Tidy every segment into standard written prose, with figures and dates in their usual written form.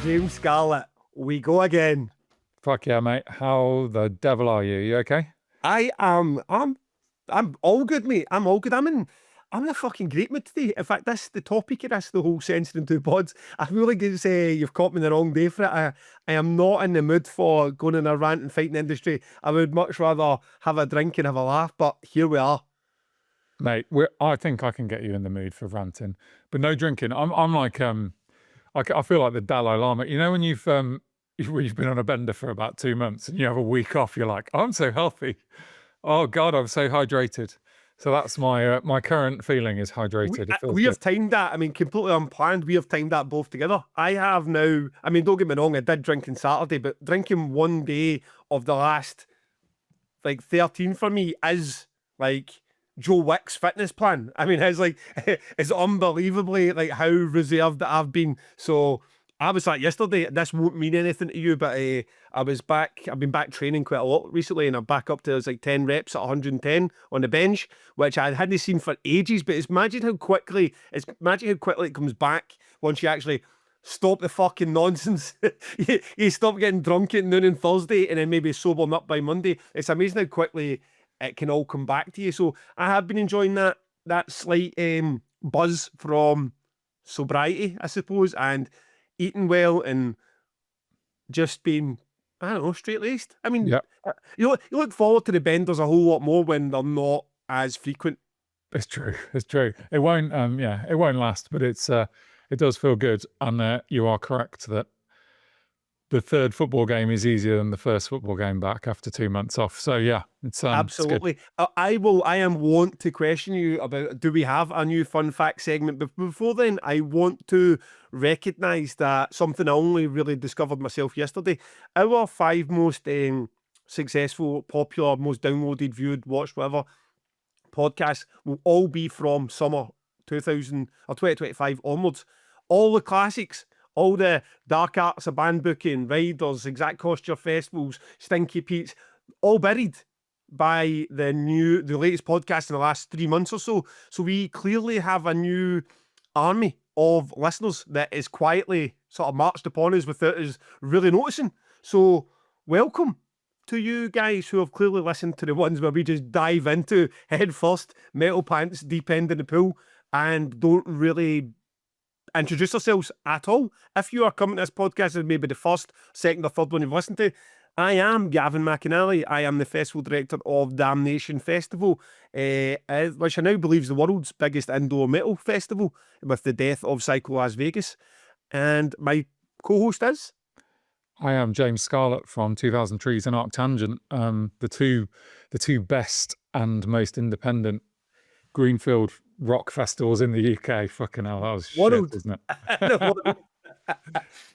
James Scarlett, we go again. Fuck yeah, mate. How the devil are you? You okay? I'm all good, mate. I'm all good. I'm in a fucking great mood today. In fact, the topic of this, the whole Censoring Two Pods, I feel like it's, you've caught me the wrong day for it. I am not in the mood for going in a rant and fighting industry. I would much rather have a drink and have a laugh, but here we are. Mate, I think I can get you in the mood for ranting, but no drinking. I'm like, I feel like the Dalai Lama. You know, when you've been on a bender for about 2 months and you have a week off, you're like, I'm so healthy. Oh God, I'm so hydrated. So that's my my current feeling is hydrated. We have timed that. I mean, completely unplanned. We have timed that both together. I have now. I mean, don't get me wrong. I did drink on Saturday, but drinking one day of the last like 13 for me is like Joe Wick's fitness plan. I mean, it's unbelievably like how reserved that I've been. So I was like yesterday, this won't mean anything to you, but I've been back training quite a lot recently, and I'm back up to like 10 reps at 110 on the bench, which I hadn't seen for ages. But imagine how quickly it comes back once you actually stop the fucking nonsense. you stop getting drunk at noon on Thursday and then maybe sobering up by Monday. It's amazing how quickly it can all come back to you. So I have been enjoying that slight buzz from sobriety, I suppose, and eating well and just being, I don't know, straight-laced. I mean, Yep. You look forward to the benders a whole lot more when they're not as frequent. It's true. It's true. It won't. It won't last, but it does feel good. And you are correct that the third football game is easier than the first football game back after 2 months off. So yeah, it's Absolutely. I am wont to question you about, do we have a new fun fact segment? But before then, I want to recognise that something I only really discovered myself yesterday. Our 5 most successful, popular, most downloaded, viewed, watched, whatever podcasts will all be from summer 2000 or 2025 onwards. All the classics. All the dark arts of band booking, riders, exact posture festivals, Stinky Pete's, all buried by the latest podcast in the last 3 months or so. So we clearly have a new army of listeners that is quietly sort of marched upon us without us really noticing. So welcome to you guys who have clearly listened to the ones where we just dive into head first, metal pants, deep end in the pool, and don't really introduce ourselves at all. If you are coming to this podcast as maybe the first, second or third one you've listened to, I am Gavin McAnally. I am the festival director of Damnation Festival, which I now believe is the world's biggest indoor metal festival with the death of Psycho Las Vegas. And my co-host is? I am James Scarlett from 2000 Trees and Arctangent, the two best and most independent greenfield rock festivals in the UK. Fucking hell, that was shit, isn't it?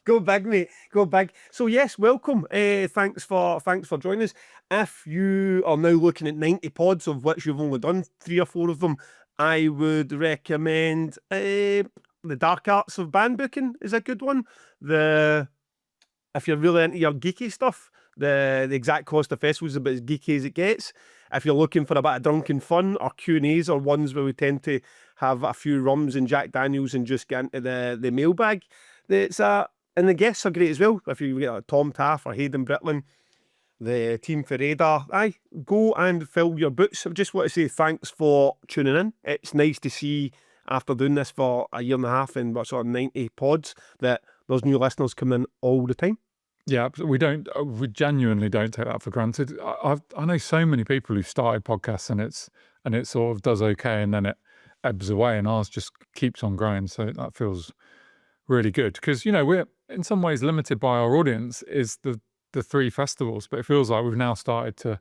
Go big, mate. Go big. So yes, welcome. Thanks for joining us. If you are now looking at 90 pods, of which you've only done 3 or 4 of them, I would recommend the Dark Arts of Band Booking is a good one. If you're really into your geeky stuff, the exact cost of festivals is about as geeky as it gets. If you're looking for a bit of drunken fun, or Q&As are ones where we tend to have a few rums and Jack Daniels and just get into the mailbag. And the guests are great as well. If you get Tom Taff or Hayden Britling, the team for Radar, go and fill your boots. I just want to say thanks for tuning in. It's nice to see, after doing this for a year and a half and what sort of 90 pods, that there's new listeners coming in all the time. Yeah, we genuinely don't take that for granted. I know so many people who started podcasts and it sort of does okay and then it ebbs away, and ours just keeps on growing. So that feels really good because, you know, we're in some ways limited by our audience is the 3 festivals, but it feels like we've now started to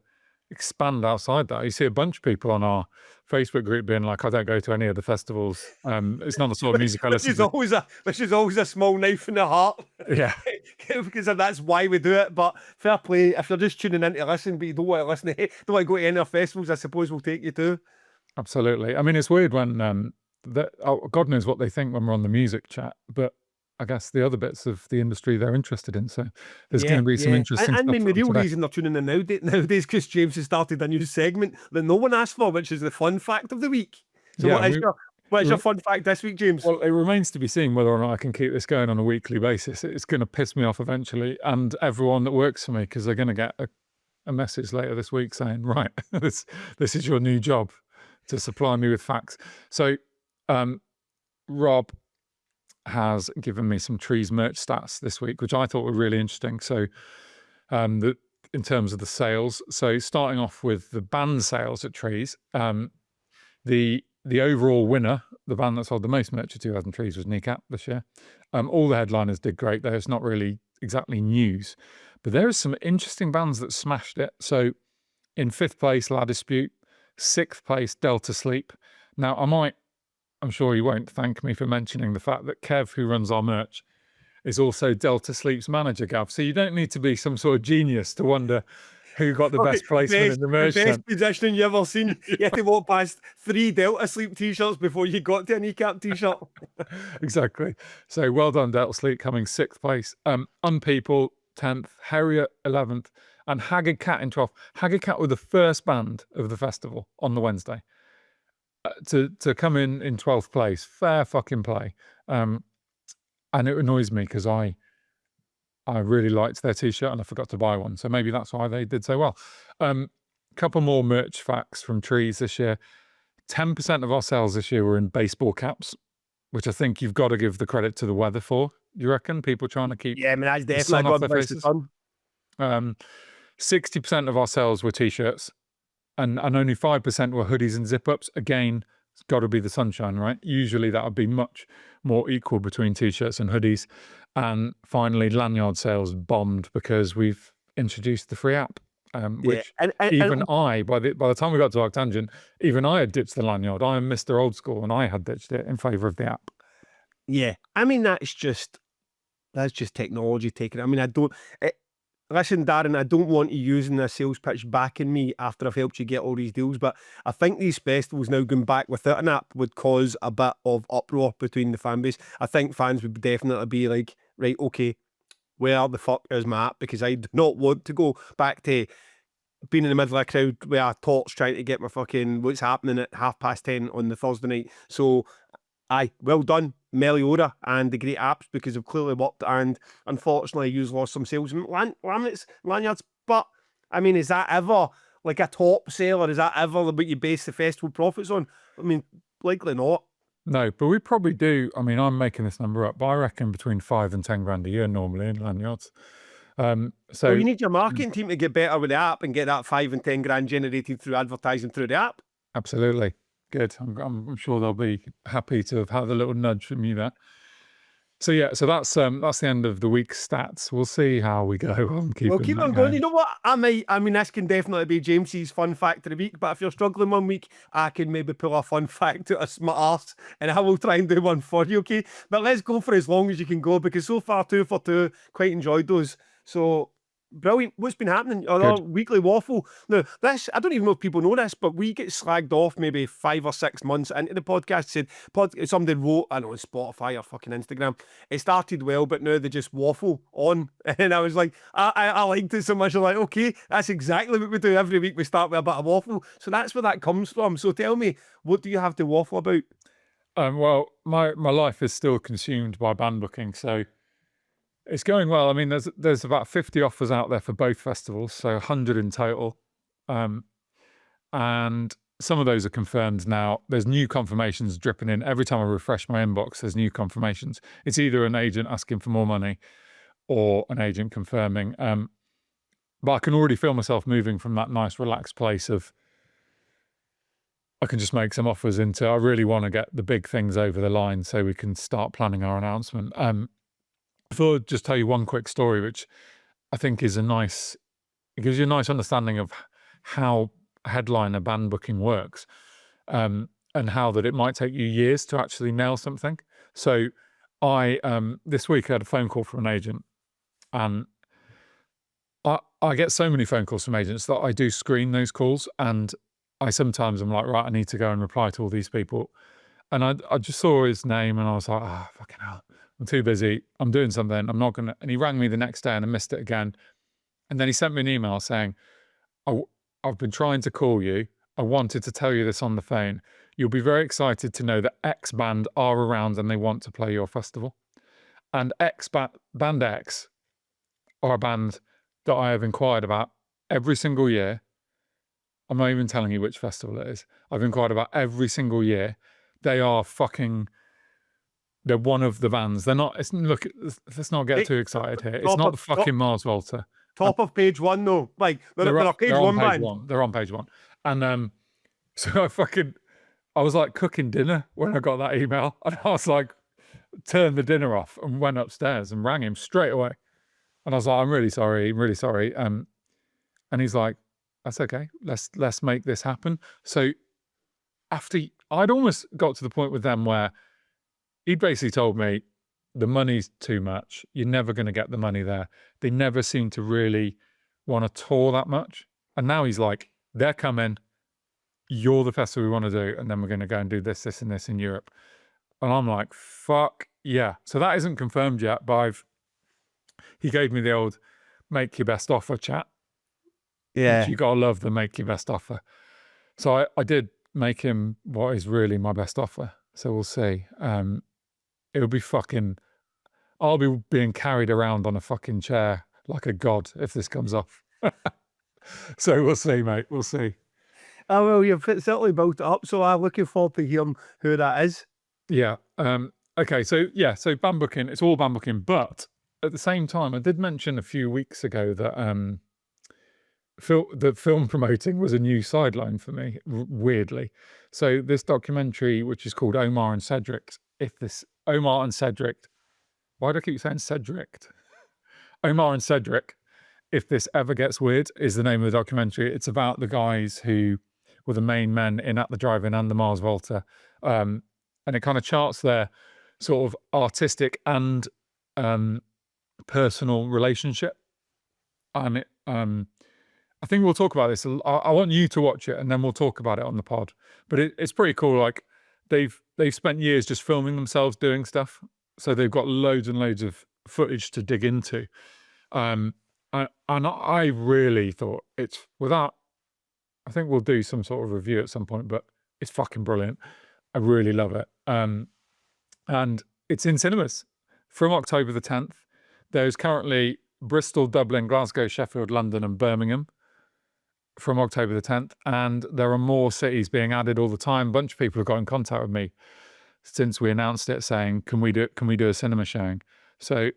expand outside that. You see a bunch of people on our Facebook group being like, I don't go to any of the festivals. It's not the sort of music I listen to. Which is always a small knife in the heart. Yeah. Because that's why we do it. But fair play, if you're just tuning in to listen, but you don't want to listen to don't want to go to any of our festivals, I suppose we'll take you to. Absolutely. I mean, it's weird when God knows what they think when we're on the music chat, but I guess the other bits of the industry they're interested in. So there's going to be some interesting stuff. And the real reason they're tuning in nowadays, because James has started a new segment that no one asked for, which is the fun fact of the week. So yeah, What's your fun fact this week, James? Well, it remains to be seen whether or not I can keep this going on a weekly basis. It's going to piss me off eventually, and everyone that works for me, because they're going to get a message later this week saying, right, this is your new job, to supply me with facts. So Rob has given me some Trees merch stats this week, which I thought were really interesting. So in terms of the sales, so starting off with the band sales at Trees, the overall winner, the band that sold the most merch at 2000 Trees, was Kneecap this year. All the headliners did great there. It's not really exactly news, but there are some interesting bands that smashed it. So in 5th place, La Dispute. 6th place, Delta Sleep. Now, I'm sure you won't thank me for mentioning the fact that Kev, who runs our merch, is also Delta Sleep's manager, Gav. So you don't need to be some sort of genius to wonder who got the best placement in the merch. The best positioning you ever seen. You had to walk past 3 Delta Sleep t-shirts before you got to a Kneecap t-shirt. Exactly. So well done, Delta Sleep, coming 6th place. Unpeople, 10th. Harriet, 11th. And Haggard Cat in 12th. Haggard Cat were the first band of the festival on the Wednesday to come in 12th place. Fair fucking play. And it annoys me because I really liked their t-shirt and I forgot to buy one. So maybe that's why they did so well. Couple more merch facts from Trees this year. 10% of our sales this year were in baseball caps, which I think you've got to give the credit to the weather for. You reckon? People trying to keep that's the sun definitely off their faces. 60% of our sales were t-shirts, and only 5% were hoodies and zip-ups. Again, it's got to be the sunshine, right? Usually that would be much more equal between t-shirts and hoodies. And finally, lanyard sales bombed because we've introduced the free app, which even I, by the time we got to Arctangent, even I had ditched the lanyard. I am Mr. Old School, and I had ditched it in favour of the app. Yeah, I mean, that's just technology taking it. I mean, listen, Darren, I don't want you using a sales pitch backing me after I've helped you get all these deals, but I think these festivals now going back without an app would cause a bit of uproar between the fan base. I think fans would definitely be like, right, okay, where the fuck is my app? Because I do not want to go back to being in the middle of a crowd with a torch trying to get my fucking what's happening at 10:30 on the Thursday night. So, well done, Meliora and the great apps, because they've clearly worked, and unfortunately you've lost some sales in lanyards. But I mean, is that ever like a top seller? Is that ever what you base the festival profits on? I mean, likely not. No, but we probably do. I mean, I'm making this number up, but I reckon between 5 and 10 grand a year normally in lanyards. So you need your marketing team to get better with the app and get that 5 and 10 grand generated through advertising through the app. Absolutely. Good. I'm sure they'll be happy to have had a little nudge from you there. So yeah, so that's the end of the week's stats. We'll see how we go on keeping. We'll keep on going. You know what? I mean, this can definitely be James's fun fact of the week. But if you're struggling one week, I can maybe pull a fun fact out of my arse, and I will try and do one for you. Okay? But let's go for as long as you can go, because so far 2 for 2. Quite enjoyed those. So. Brilliant. What's been happening? Our weekly waffle. Now, this, I don't even know if people know this, but we get slagged off maybe 5 or 6 months into the podcast. Said somebody wrote, I know, on Spotify or fucking Instagram, it started well, but now they just waffle on. And I was like, I liked it so much. I'm like, okay, that's exactly what we do every week. We start with a bit of waffle. So that's where that comes from. So tell me, what do you have to waffle about? Well, my life is still consumed by band booking, so it's going well. I mean, there's about 50 offers out there for both festivals, so 100 in total. And some of those are confirmed now. There's new confirmations dripping in. Every time I refresh my inbox, there's new confirmations. It's either an agent asking for more money or an agent confirming. But I can already feel myself moving from that nice, relaxed place of I can just make some offers into I really want to get the big things over the line so we can start planning our announcement. I thought I'd just tell you one quick story, which I think is it gives you a nice understanding of how headliner band booking works, and how that it might take you years to actually nail something. So I this week I had a phone call from an agent, and I get so many phone calls from agents that I do screen those calls, and I sometimes I'm like, right, I need to go and reply to all these people. And I just saw his name and I was like, fucking hell, I'm too busy. I'm doing something. I'm not going to. And he rang me the next day and I missed it again. And then he sent me an email saying, I've been trying to call you. I wanted to tell you this on the phone. You'll be very excited to know that X band are around and they want to play your festival. And Band X are a band that I have inquired about every single year. I'm not even telling you which festival it is. I've inquired about every single year. They are they're one of the bands. They're not, look, let's not get too excited here. It's not the fucking Mars Volta. Top of page one, though. Like, they're a page one band. They're on page one. And so I was like cooking dinner when I got that email. And I was like, turned the dinner off and went upstairs and rang him straight away. And I was like, I'm really sorry. And he's like, that's okay. Let's make this happen. So after I'd almost got to the point with them where he basically told me the money's too much. You're never going to get the money there. They never seem to really want to tour that much. And now he's like, they're coming. You're the festival we want to do. And then we're going to go and do this, this, and this in Europe. And I'm like, fuck yeah. So that isn't confirmed yet, but he gave me the old make your best offer chat. Yeah. You got to love the make your best offer. So I did make him what is really my best offer. So we'll see. It'll be I'll be being carried around on a fucking chair like a god if this comes off. So we'll see, mate. We'll see. Oh, well, you've certainly built it up. So I'm looking forward to hearing who that is. Yeah. Okay. So band booking, it's all band booking. But at the same time, I did mention a few weeks ago that the film promoting was a new sideline for me, weirdly. So this documentary, which is called Omar and Cedric, why do I keep saying Cedric? Omar and Cedric, If This Ever Gets Weird, is the name of the documentary. It's about the guys who were the main men in At the Drive-In and the Mars Volta. And it kind of charts their sort of artistic and personal relationship. And I think we'll talk about this. I want you to watch it and then we'll talk about it on the pod. But it's pretty cool. Like they've spent years just filming themselves doing stuff. So they've got loads and loads of footage to dig into. And I really thought I think we'll do some sort of review at some point, but it's fucking brilliant. I really love it. And it's in cinemas from October the 10th. There's currently Bristol, Dublin, Glasgow, Sheffield, London, and Birmingham from October the 10th. And there are more cities being added all the time. A bunch of people have got in contact with me since we announced it saying, can we do a cinema showing? So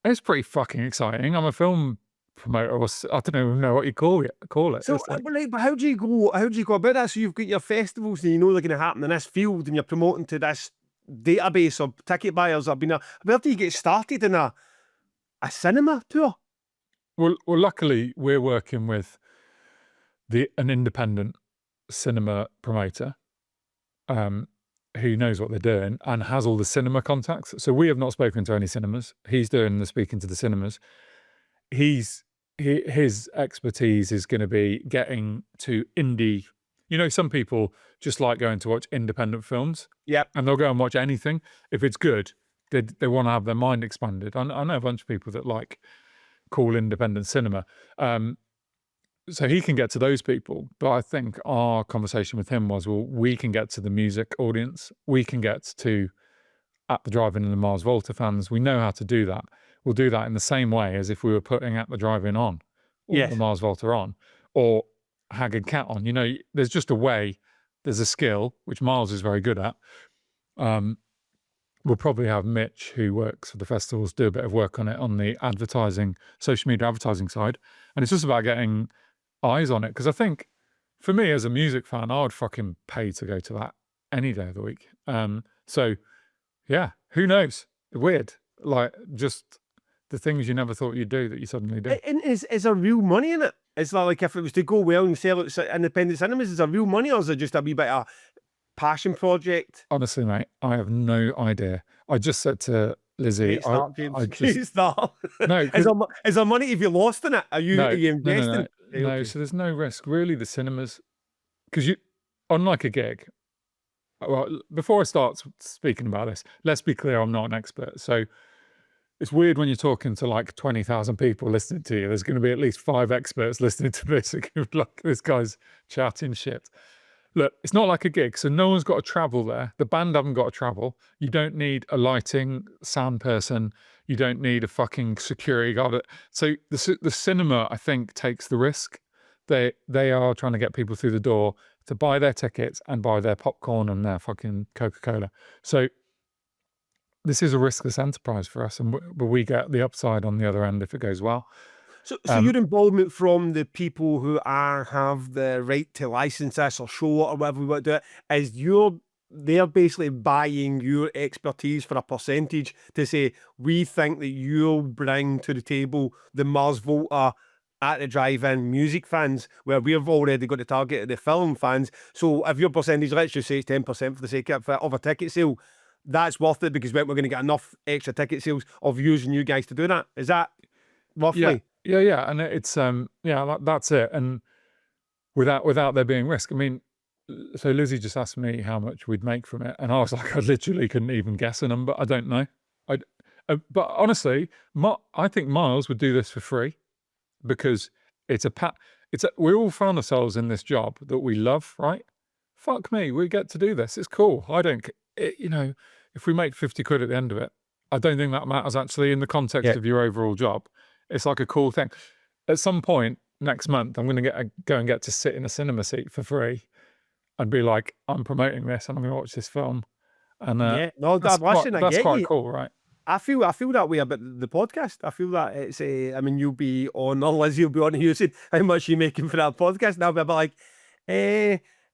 it's pretty fucking exciting. I'm a film promoter, or I don't even know what you call it. So, but how do you go about that? So you've got your festivals and you know they're going to happen in this field and you're promoting to this database of ticket buyers. Where do you get started in a cinema tour? Well, luckily we're working with an independent cinema promoter who knows what they're doing and has all the cinema contacts. So we have not spoken to any cinemas. He's doing the speaking to the cinemas. His expertise is going to be getting to indie. You know, some people just like going to watch independent films. Yeah. And they'll go and watch anything. If it's good, they want to have their mind expanded. I know a bunch of people that like cool independent cinema. So he can get to those people. But I think our conversation with him was, well, we can get to the music audience. We can get to At the Drive-In and the Mars Volta fans. We know how to do that. We'll do that in the same way as if we were putting At the Drive-In on, or the Mars Volta on, or Haggard Cat on. You know, there's just a way, there's a skill, which Miles is very good at. We'll probably have Mitch, who works for the festivals, do a bit of work on it on the advertising, social media advertising side. And it's just about getting eyes on it. Because I think, for me as a music fan, I would fucking pay to go to that any day of the week. So, yeah, who knows? Weird. Like, just the things you never thought you'd do that you suddenly do. And is there real money in it? Is that like if it was to go well and sell it to independent cinemas, is there real money or is it just a wee bit of passion project? Honestly, mate, I have no idea. I just said to Lizzie, No, is there money if you're lost in it? Are you investing? No, so there's no risk. Really, the cinemas, because unlike a gig, well, before I start speaking about this, let's be clear, I'm not an expert. So it's weird when you're talking to like 20,000 people listening to you. There's going to be at least 5 experts listening to this. Like, this guy's chatting shit. Look, it's not like a gig, so no one's got to travel there. The band haven't got to travel. You don't need a lighting sound person. You don't need a fucking security guard. So the cinema, I think, takes the risk. They are trying to get people through the door to buy their tickets and buy their popcorn and their fucking Coca-Cola. So this is a riskless enterprise for us, and but we get the upside on the other end if it goes well. So your involvement from the people who have the right to license this or show it or whatever we want to do it is they're basically buying your expertise for a percentage to say, we think that you'll bring to the table the Mars Volta at the drive-in music fans, where we've already got the target of the film fans. So if your percentage, let's just say it's 10% for the sake of a ticket sale, that's worth it because we're going to get enough extra ticket sales of using you guys to do that. Is that roughly? Yeah, and it's that's it. And without there being risk, I mean, so Lizzie just asked me how much we'd make from it, and I was like, I literally couldn't even guess a number. I don't know. But honestly, I think Miles would do this for free because we all found ourselves in this job that we love, right? Fuck me, we get to do this. It's cool. If we make 50 quid at the end of it, I don't think that matters actually in the context of your overall job. It's like a cool thing. At some point next month, I'm going to go and get to sit in a cinema seat for free and be like, I'm promoting this and I'm going to watch this film. And that's quite cool, right? I feel that way about the podcast. I feel that it's you'll be on, or Lizzie will be on, and you said how much are you making for that podcast, and I'll be like,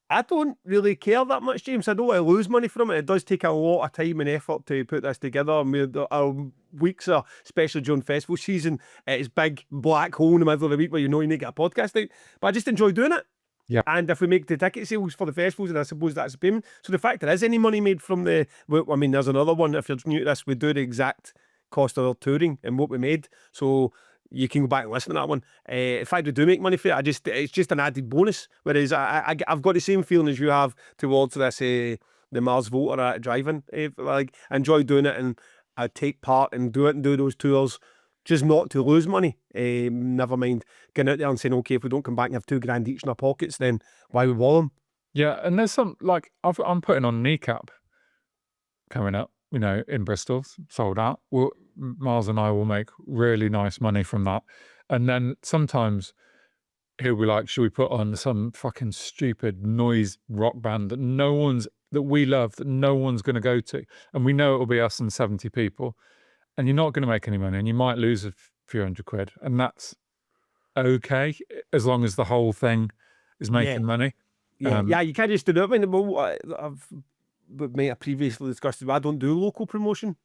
I don't really care that much, James. I don't want to lose money from it. It does take a lot of time and effort to put this together. I mean, our weeks are, especially during festival season, it's big black hole in the middle of the week where you need to get a podcast out. But I just enjoy doing it. Yeah. And if we make the ticket sales for the festivals, and I suppose that's a payment. So the fact there is any money made from there's another one. If you're new to this, we do the exact cost of our touring and what we made. So you can go back and listen to that one. In fact, we do make money for it. It's just an added bonus. Whereas I've got the same feeling as you have towards this, the Mars Volta at driving. I enjoy doing it, and I take part and do those tours, just not to lose money. Never mind getting out there and saying, okay, if we don't come back and have $2,000 each in our pockets, then why we bother them? Yeah, and there's some I'm putting on Kneecap coming up, in Bristol, sold out. Miles and I will make really nice money from that. And then sometimes he'll be like, should we put on some fucking stupid noise rock band that we love, that no one's going to go to? And we know it'll be us and 70 people. And you're not going to make any money, and you might lose a few hundred quid. And that's okay, as long as the whole thing is making money. Yeah, you can't just do that. I previously discussed it, I don't do local promotion.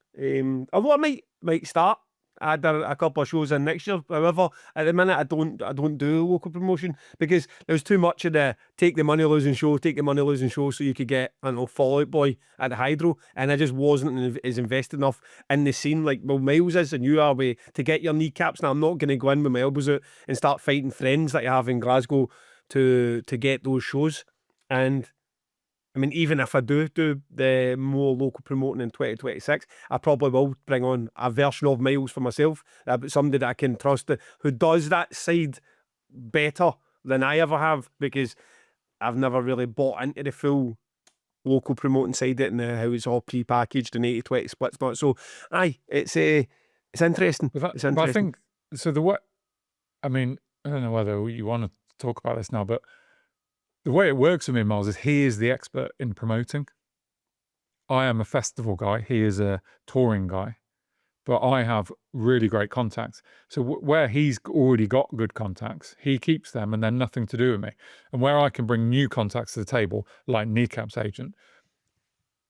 Although I might start. I had a couple of shows in next year. However, at the minute I don't do local promotion because there's too much of the take the money losing show, so you could get Fall Out Boy at the Hydro, and I just wasn't as invested enough in the scene like Miles is and you are to get your kneecaps. Now I'm not going to go in with my elbows out and start fighting friends that you have in Glasgow to get those shows. And I mean, even if I do the more local promoting in 2026, I probably will bring on a version of Miles for myself, somebody that I can trust who does that side better than I ever have, because I've never really bought into the full local promoting side of it and how it's all pre-packaged and 80-20 splits. Not so. It's interesting. It's interesting. But I think so. I don't know whether you want to talk about this now, but the way it works with me, Miles, is he is the expert in promoting. I am a festival guy. He is a touring guy. But I have really great contacts. So where he's already got good contacts, he keeps them and then nothing to do with me. And where I can bring new contacts to the table, like Kneecap's agent,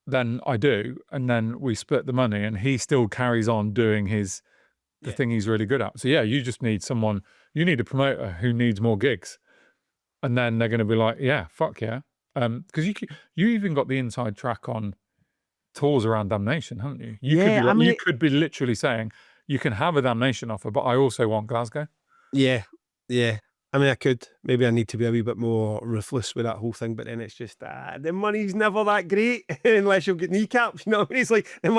then I do. And then we split the money and he still carries on doing the thing he's really good at. So you just need you need a promoter who needs more gigs. And then they're going to be like, yeah, fuck yeah. Because you even got the inside track on tours around Damnation, haven't you? You could be literally saying, you can have a Damnation offer, but I also want Glasgow. Yeah. I mean, I could. Maybe I need to be a wee bit more ruthless with that whole thing, but then it's just, the money's never that great unless you'll get kneecaps, you know what I mean? It's like, the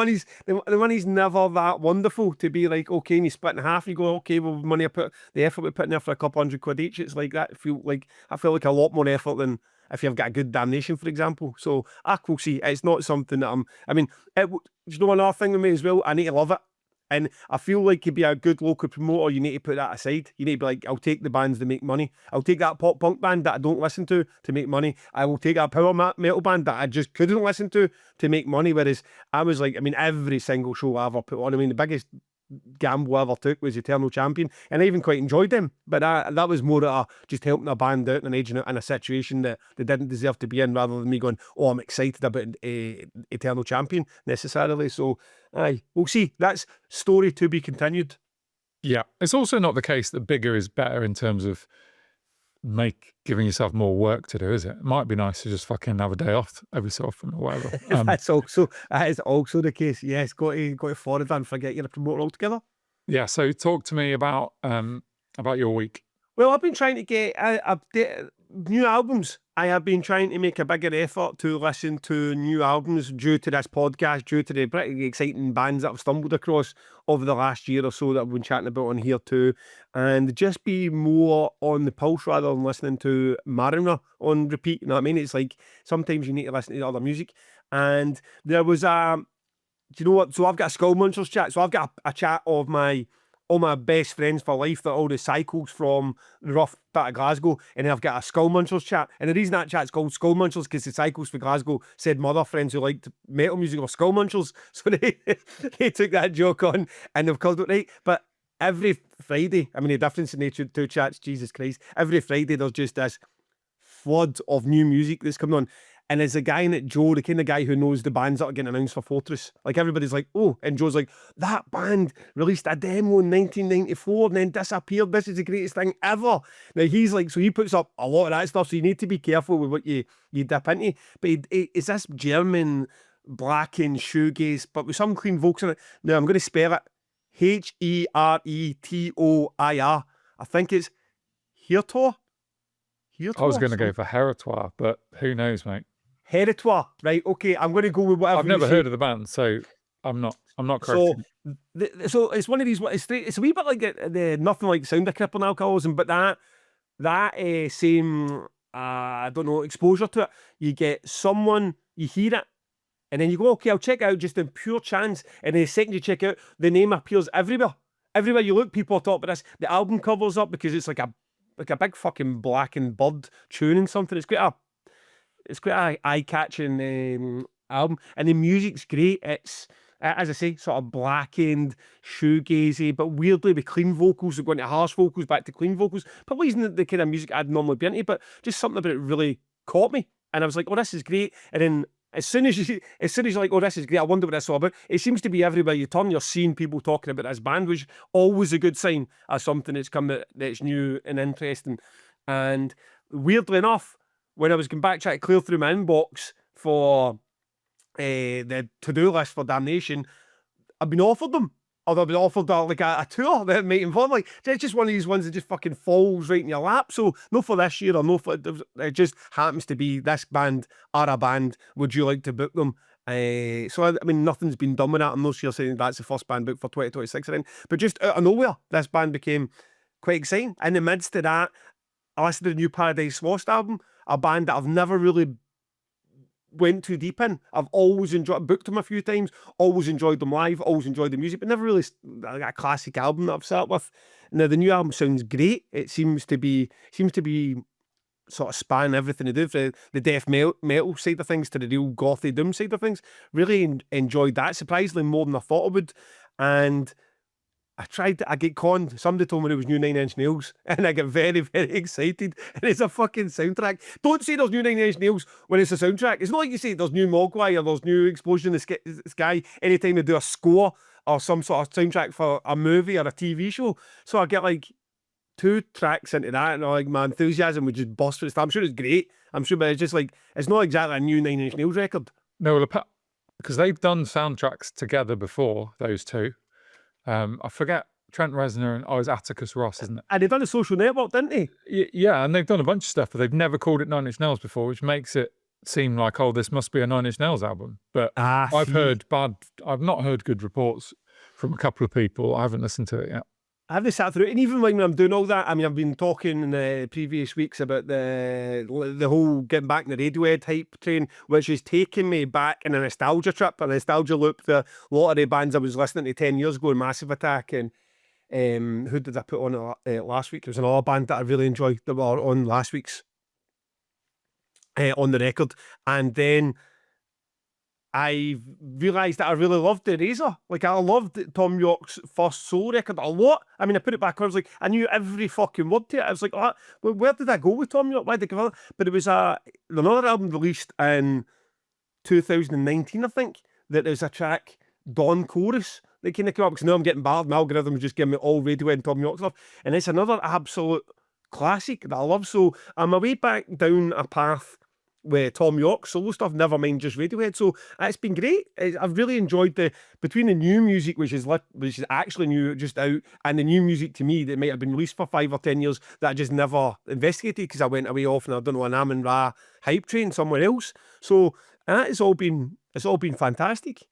money's never that wonderful to be like, okay, and you split in half, and you go, okay, well, the effort we put in there for a couple £100 each, it's like that. I feel like a lot more effort than if you've got a good Damnation, for example. So we'll see. It's not something that you know another thing with me as well, I need to love it. And I feel like to be a good local promoter, you need to put that aside. You need to be like, I'll take the bands that make money. I'll take that pop punk band that I don't listen to make money. I will take that power metal band that I just couldn't listen to make money. Whereas I was like, I mean, every single show I ever put on, I mean, the biggest gamble I ever took was Eternal Champion, and I even quite enjoyed them. But that was more just helping a band out and aging out in a situation that they didn't deserve to be in, rather than me going, oh, I'm excited about Eternal Champion necessarily. So aye, we'll see. That's story to be continued. Yeah, it's also not the case that bigger is better in terms of giving yourself more work to do, is it? It might be nice to just fucking have a day off every so often or whatever. That is also the case. Yes, go to Florida and forget you're a promoter altogether. Yeah, so talk to me about your week. Well, I've been trying to get new albums. I have been trying to make a bigger effort to listen to new albums due to this podcast, due to the pretty exciting bands that I've stumbled across over the last year or so that I've been chatting about on here too, and just be more on the pulse rather than listening to Mariner on repeat. You know what I mean? It's like sometimes you need to listen to other music. And there was do you know what? So I've got a Skull Munchers chat. So I've got a chat of all my best friends for life, that all the cycles from the rough bit of Glasgow, and then I've got a Skull Munchers chat. And the reason that chat's called Skull Munchers because the cycles for Glasgow said my other friends who liked metal music were Skull Munchers, so they took that joke on and they've called it right. But every Friday, I mean, the difference in the two chats, Jesus Christ, every Friday there's just this flood of new music that's coming on. And as a guy in it, Joe, the kind of guy who knows the bands that are getting announced for Fortress, like everybody's like, oh, and Joe's like, that band released a demo in 1994 and then disappeared. This is the greatest thing ever. Now he's like, so he puts up a lot of that stuff. So you need to be careful with what you dip into. But it's this German blackened shoegaze, but with some clean vocals in it. Now I'm going to spell it Heretoir. I think it's Heretoir. I was going to go for Heretoir, but who knows, mate? Heretoir, right? Okay, I'm going to go with whatever. I've never heard of the band, so I'm not correct. So it's one of these. It's a wee bit like the nothing like Sound of Crippling Alcoholism, but that same I don't know, exposure to it. You get someone, you hear it, and then you go, okay, I'll check it out just in pure chance. And then the second you check it out, the name appears everywhere. Everywhere you look, people are talking about this. The album cover's up because it's like a big fucking blackened bird tuning something. It's quite a eye-catching album, and the music's great. It's, as I say, sort of blackened, shoegazy, but weirdly with clean vocals. They're going to harsh vocals back to clean vocals. Probably isn't the kind of music I'd normally be into, but just something about it really caught me. And I was like, oh, this is great. And then as soon as you're like, oh, this is great, I wonder what this is all about. It seems to be everywhere you turn, you're seeing people talking about this band, which is always a good sign of something that's come that's new and interesting. And weirdly enough, when I was going back trying to clear through my inbox for the to-do list for Damnation, I've been offered them. Or I've been offered like a tour that might involve. Like, it's just one of these ones that just fucking falls right in your lap. So no for this year, or no for, it just happens to be this band are a band. Would you like to book them? So I mean, nothing's been done with that. I'm not sure saying that's the first band booked for 2026 or anything. But just out of nowhere, this band became quite exciting. In the midst of that, I listened to the new Paradise Lost album, a band that I've never really went too deep in. I've always booked them a few times, always enjoyed them live, always enjoyed the music, but never really got a classic album that I've sat with. Now the new album sounds great. It seems to be sort of span everything to do, from the death metal side of things to the real gothy doom side of things. Really enjoyed that, surprisingly more than I thought I would. And I get conned. Somebody told me it was new Nine Inch Nails, and I get very, very excited. And it's a fucking soundtrack. Don't say there's new Nine Inch Nails when it's a soundtrack. It's not like you say there's new Mogwai or there's new Explosion in the Sky anytime they do a score or some sort of soundtrack for a movie or a TV show. So I get like 2 tracks into that, and like my enthusiasm would just burst for the start. I'm sure it's great. I'm sure, but it's just like, it's not exactly a new Nine Inch Nails record. No, because they've done soundtracks together before, those two. I forget, Trent Reznor and it's Atticus Ross, isn't it? And they've done a Social Network, didn't they? Yeah, and they've done a bunch of stuff, but they've never called it Nine Inch Nails before, which makes it seem like, oh, this must be a Nine Inch Nails album. But I've not heard good reports from a couple of people. I haven't listened to it yet. I haven't sat through it, and even when I'm doing all that, I mean, I've been talking in the previous weeks about the whole getting back in the Radiohead hype train, which is taking me back in a nostalgia trip, a nostalgia loop. The lot of the bands I was listening to 10 years ago, Massive Attack, and who did I put on last week? There was another band that I really enjoyed that were on last week's on the record, and then I realised that I really loved the Razor. Like, I loved Tom York's first solo record a lot. I mean, I put it back, I was like, I knew every fucking word to it. I was like, oh, where did I go with Tom York? Why did I give it? But it was another album released in 2019, I think, that there's a track, Dawn Chorus, that kind of came up, because now I'm getting barred. My algorithm just giving me all Radiohead and Tom York stuff. And it's another absolute classic that I love. So I'm a way back down a path with Tom York solo stuff, never mind just Radiohead. So it's been great. I've really enjoyed between the new music, which is actually new, just out, and the new music to me that might have been released for 5 or 10 years that I just never investigated because I went away off and I don't know, an Amun Ra hype train somewhere else. So it's all been fantastic.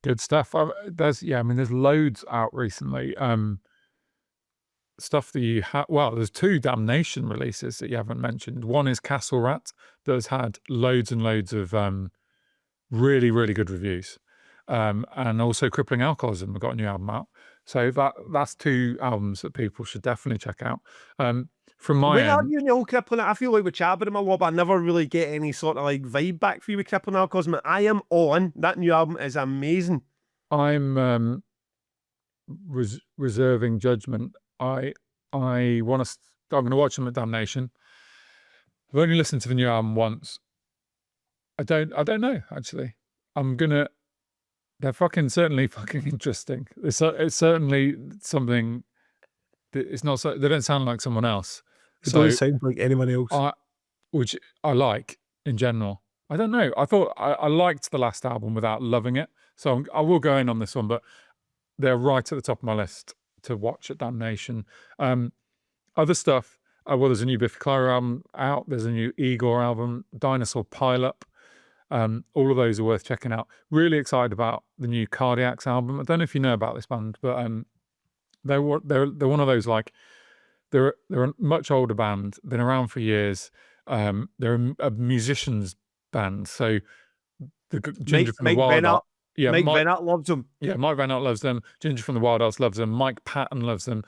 Good stuff. There's loads out recently. Stuff that you have. Well, there's 2 Damnation releases that you haven't mentioned. One is Castle Rat, that has had loads and loads of really, really good reviews. And also Crippling Alcoholism have got a new album out. So that's 2 albums that people should definitely check out. From my Where end, are you now, Crippling? I feel like we chat about them a lot, but I never really get any sort of like vibe back for you with Crippling Alcoholism. I am on. That new album is amazing. I'm reserving judgment. I want to. I'm going to watch them at Damnation. I've only listened to the new album once. I don't know actually. They're certainly fucking interesting. It's certainly something that it's not. They don't sound like someone else. It doesn't sound like anyone else. Which I like in general. I don't know. I thought I liked the last album without loving it. So I will go in on this one, but they're right at the top of my list to watch at Damnation. Other stuff, well, there's a new Biffy Clyro album out. There's a new Igor album, Dinosaur Pileup. All of those are worth checking out. Really excited about the new Cardiacs album. I don't know if you know about this band, but they're one of those, like, they're a much older band, been around for years. They're a musicians band. So the Ginger from the Wild Arts. Yeah, Mike Van Aert loves them. Yeah, Mike Van Aert loves them. Ginger from the Wild Arts loves them. Mike Patton loves them.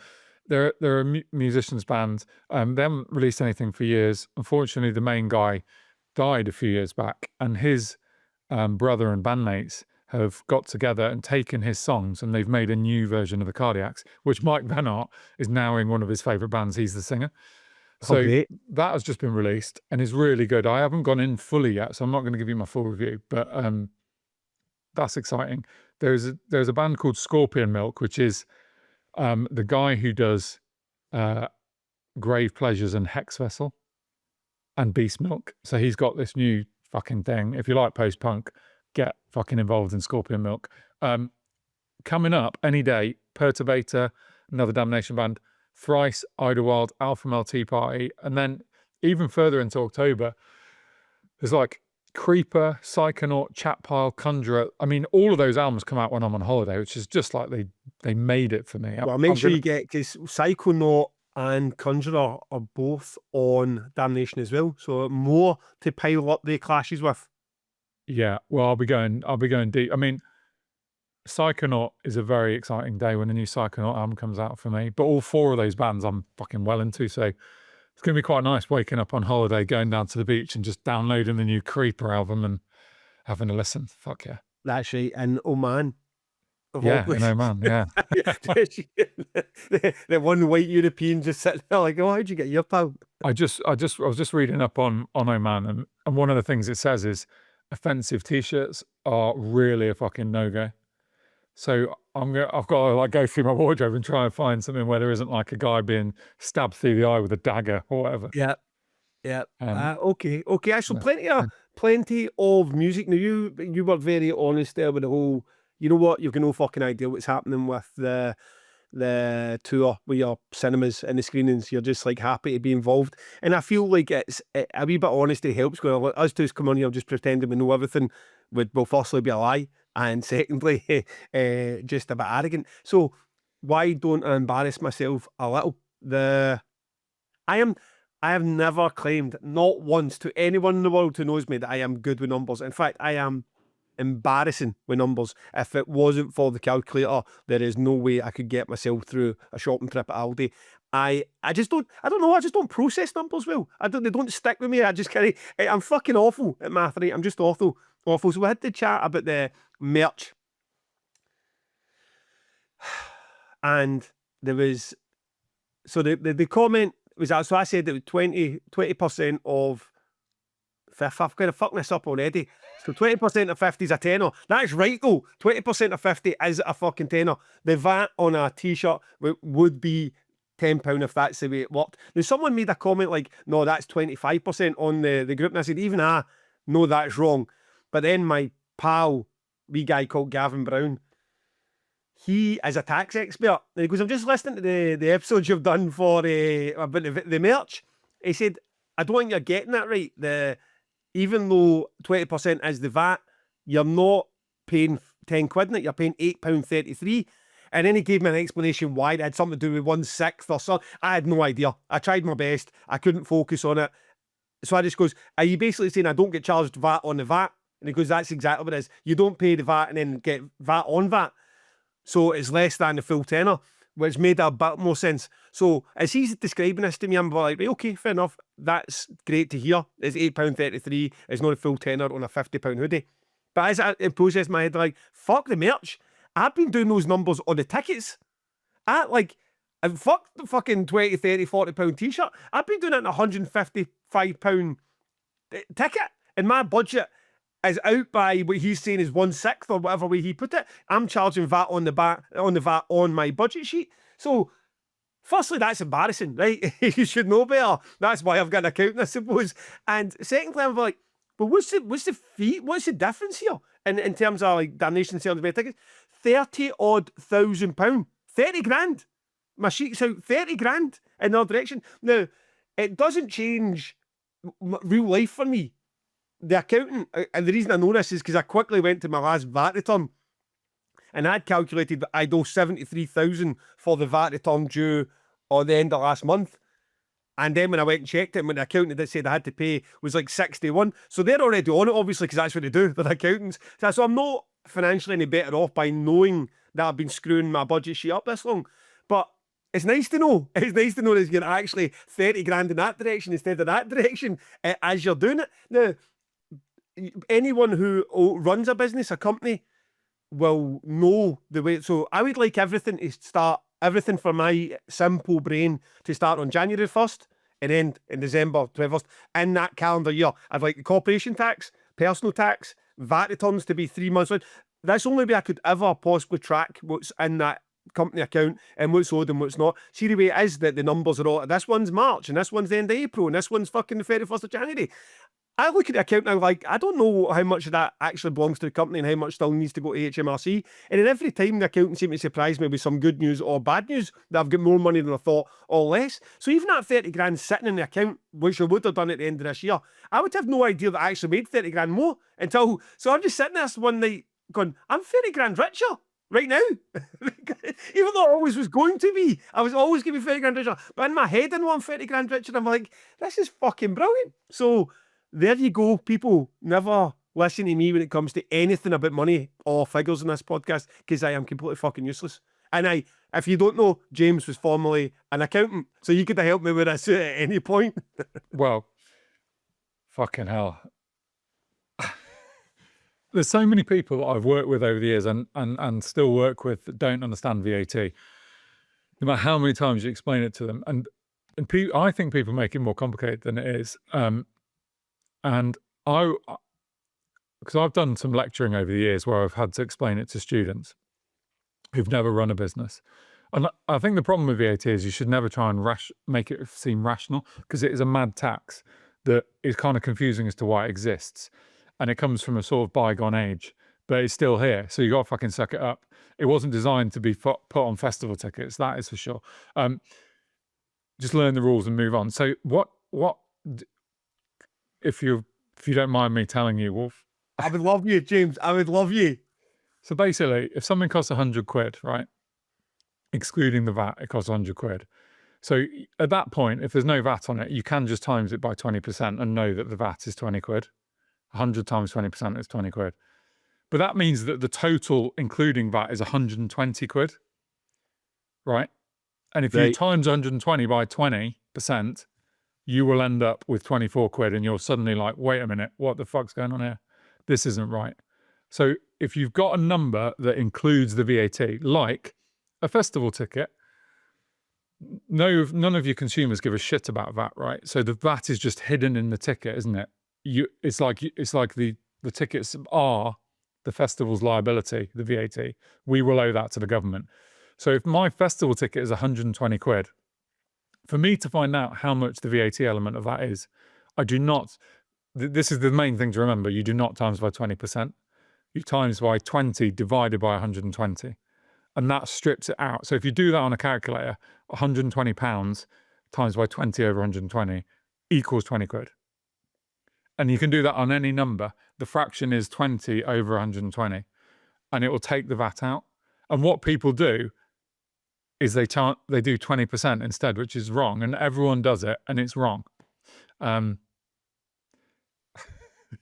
They're a musicians band. They haven't released anything for years. Unfortunately, the main guy died a few years back, and his brother and bandmates have got together and taken his songs, and they've made a new version of the Cardiacs, which Mike Van Aert is now in one of his favourite bands. He's the singer. So that has just been released and is really good. I haven't gone in fully yet, so I'm not going to give you my full review, but that's exciting. There's a band called Scorpion Milk, which is the guy who does Grave Pleasures and Hex Vessel and Beast Milk. So he's got this new fucking thing. If you like post-punk, get fucking involved in Scorpion Milk. Coming up any day, Perturbator, another Damnation band, Thrice, Idlewild, Alpha Male Tea Party, and then even further into October, there's like Creeper, Psychonaut, Chatpile, Conjurer. I mean, all of those albums come out when I'm on holiday, which is just like they made it for me. Well, make sure you get, because Psychonaut and Conjurer are both on Damnation as well, so more to pile up the clashes with. Yeah, well, I'll be going deep. I mean, Psychonaut is a very exciting day when a new Psychonaut album comes out for me. But all 4 of those bands I'm fucking well into, so it's going to be quite nice waking up on holiday, going down to the beach and just downloading the new Creeper album and having a listen. Fuck yeah. That's right. And Oman. Yeah, in Oman, yeah. The one white European just sitting there like, oh, how'd you get your pal? I was just reading up on Oman, and one of the things it says is offensive t-shirts are really a fucking no-go. So I've got to like go through my wardrobe and try and find something where there isn't like a guy being stabbed through the eye with a dagger or whatever. Yeah. Okay. So plenty of music. Now you were very honest there with the whole. You know what? You've got no fucking idea what's happening with the tour with your cinemas and the screenings. You're just like happy to be involved, and I feel like it's a wee bit of honesty helps. Going, us two come on here just pretending we know everything would, well, firstly be a lie, and secondly just a bit arrogant. So why don't I embarrass myself a little? I have never claimed, not once, to anyone in the world who knows me, that I am good with numbers. In fact, I am embarrassing with numbers. If it wasn't for the calculator, there is no way I could get myself through a shopping trip at Aldi. I just don't, I don't know, I just don't process numbers well. They don't stick with me. I just kind of, I'm fucking awful at math, right? I'm just awful. So we had to chat about the merch. And there was, so the comment was that, so I said it was 20% of, if I've kind of fucked this up already. So 20% of 50 is a tenner. That's right though. 20% of 50 is a fucking tenner. The VAT on a t-shirt would be £10 if that's the way it worked. Now someone made a comment like, no, that's 25% on the group. And I said, even I know that's wrong. But then my pal, wee guy called Gavin Brown, he is a tax expert. And he goes, I'm just listening to the episodes you've done for about the merch. He said, I don't think you're getting that right. Even though 20% is the VAT, you're not paying 10 quid in it, you're paying £8.33. And then he gave me an explanation why it had something to do with 1/6 or something. I had no idea. I tried my best. I couldn't focus on it. So I just goes, are you basically saying I don't get charged VAT on the VAT? And he goes, that's exactly what it is. You don't pay the VAT and then get VAT on VAT. So it's less than the full tenner, which made a bit more sense. So as he's describing this to me, I'm like, right, okay, fair enough. That's great to hear. It's £8.33. It's not a full tenner on a £50 hoodie. But as I processed my head, like, fuck the merch. I've been doing those numbers on the tickets. Fuck the fucking 20, 30, £40 t-shirt. I've been doing it in a £155 ticket. And my budget is out by what he's saying is 1/6 or whatever way he put it. I'm charging VAT on the VAT on my budget sheet. So firstly, that's embarrassing, right? You should know better. That's why I've got an accountant, I suppose. And secondly, I'm like, but what's the fee? What's the difference here in terms of like damnation sales of tickets? £30,000, 30 grand. My sheet's out 30 grand in the other direction. Now, it doesn't change real life for me. The accountant, and the reason I know this is because I quickly went to my last VAT return and I'd calculated that I'd owe 73,000 for the VAT return due on the end of last month. And then when I went and checked it, when the accountant that said I had to pay was like 61. So they're already on it, obviously, because that's what they do with accountants. So I'm not financially any better off by knowing that I've been screwing my budget sheet up this long. But it's nice to know. It's nice to know that you're actually 30 grand in that direction instead of that direction as you're doing it. Now, anyone who runs a business, a company, will know the way. So I would like everything for my simple brain to start on January 1st and end in December 21st in that calendar year. I'd like the corporation tax, personal tax, VAT returns to be 3 months. That's the only way I could ever possibly track what's in that company account and what's owed and what's not. See, the way it is that the numbers are all, this one's March and this one's the end of April and this one's fucking the 31st of January. I look at the account now like, I don't know how much of that actually belongs to the company and how much still needs to go to HMRC. And then every time the accountant seems to surprise me with some good news or bad news, that I've got more money than I thought or less. So even that 30 grand sitting in the account, which I would have done at the end of this year, I would have no idea that I actually made 30 grand more until, so I'm just sitting there one night going, I'm 30 grand richer right now. Even though I always was going to be. I was always going to be 30 grand richer. But in my head, I know I'm 30 grand richer. I'm like, this is fucking brilliant. So there you go, people. Never listen to me when it comes to anything about money or figures in this podcast, because I am completely fucking useless. And if you don't know, James was formerly an accountant, so you could have helped me with this at any point. Well, fucking hell. There's so many people that I've worked with over the years and still work with that don't understand VAT. No matter how many times you explain it to them. And I think people make it more complicated than it is. And because I've done some lecturing over the years where I've had to explain it to students who've never run a business. And I think the problem with VAT is you should never try and make it seem rational, because it is a mad tax that is kind of confusing as to why it exists. And it comes from a sort of bygone age, but it's still here. So you got to fucking suck it up. It wasn't designed to be put on festival tickets, that is for sure. Just learn the rules and move on. So what if you don't mind me telling you, Wolf? I would love you, James. I would love you. So basically, if something costs 100 quid, right? excluding the VAT, it costs 100 quid. So at that point, if there's no VAT on it, you can just times it by 20% and know that the VAT is 20 quid. 100 times 20% is 20 quid. But that means that the total, including VAT, is 120 quid, right? And if you Right. times 120 by 20%, you will end up with 24 quid, and you're suddenly like, wait a minute, what the fuck's going on here? This isn't right. So if you've got a number that includes the VAT, like a festival ticket, none of your consumers give a shit about VAT, right? So the VAT is just hidden in the ticket, isn't it? It's like the tickets are the festival's liability, the VAT. We will owe that to the government. So if my festival ticket is 120 quid, for me to find out how much the VAT element of that is, I do not. This is the main thing to remember. You do not times by 20%. You times by 20 divided by 120. And that strips it out. So if you do that on a calculator, £120 times by 20 over 120 equals 20 quid. And you can do that on any number. The fraction is 20 over 120, and it will take the VAT out. And what people do is they do 20% instead, which is wrong, and everyone does it, and it's wrong.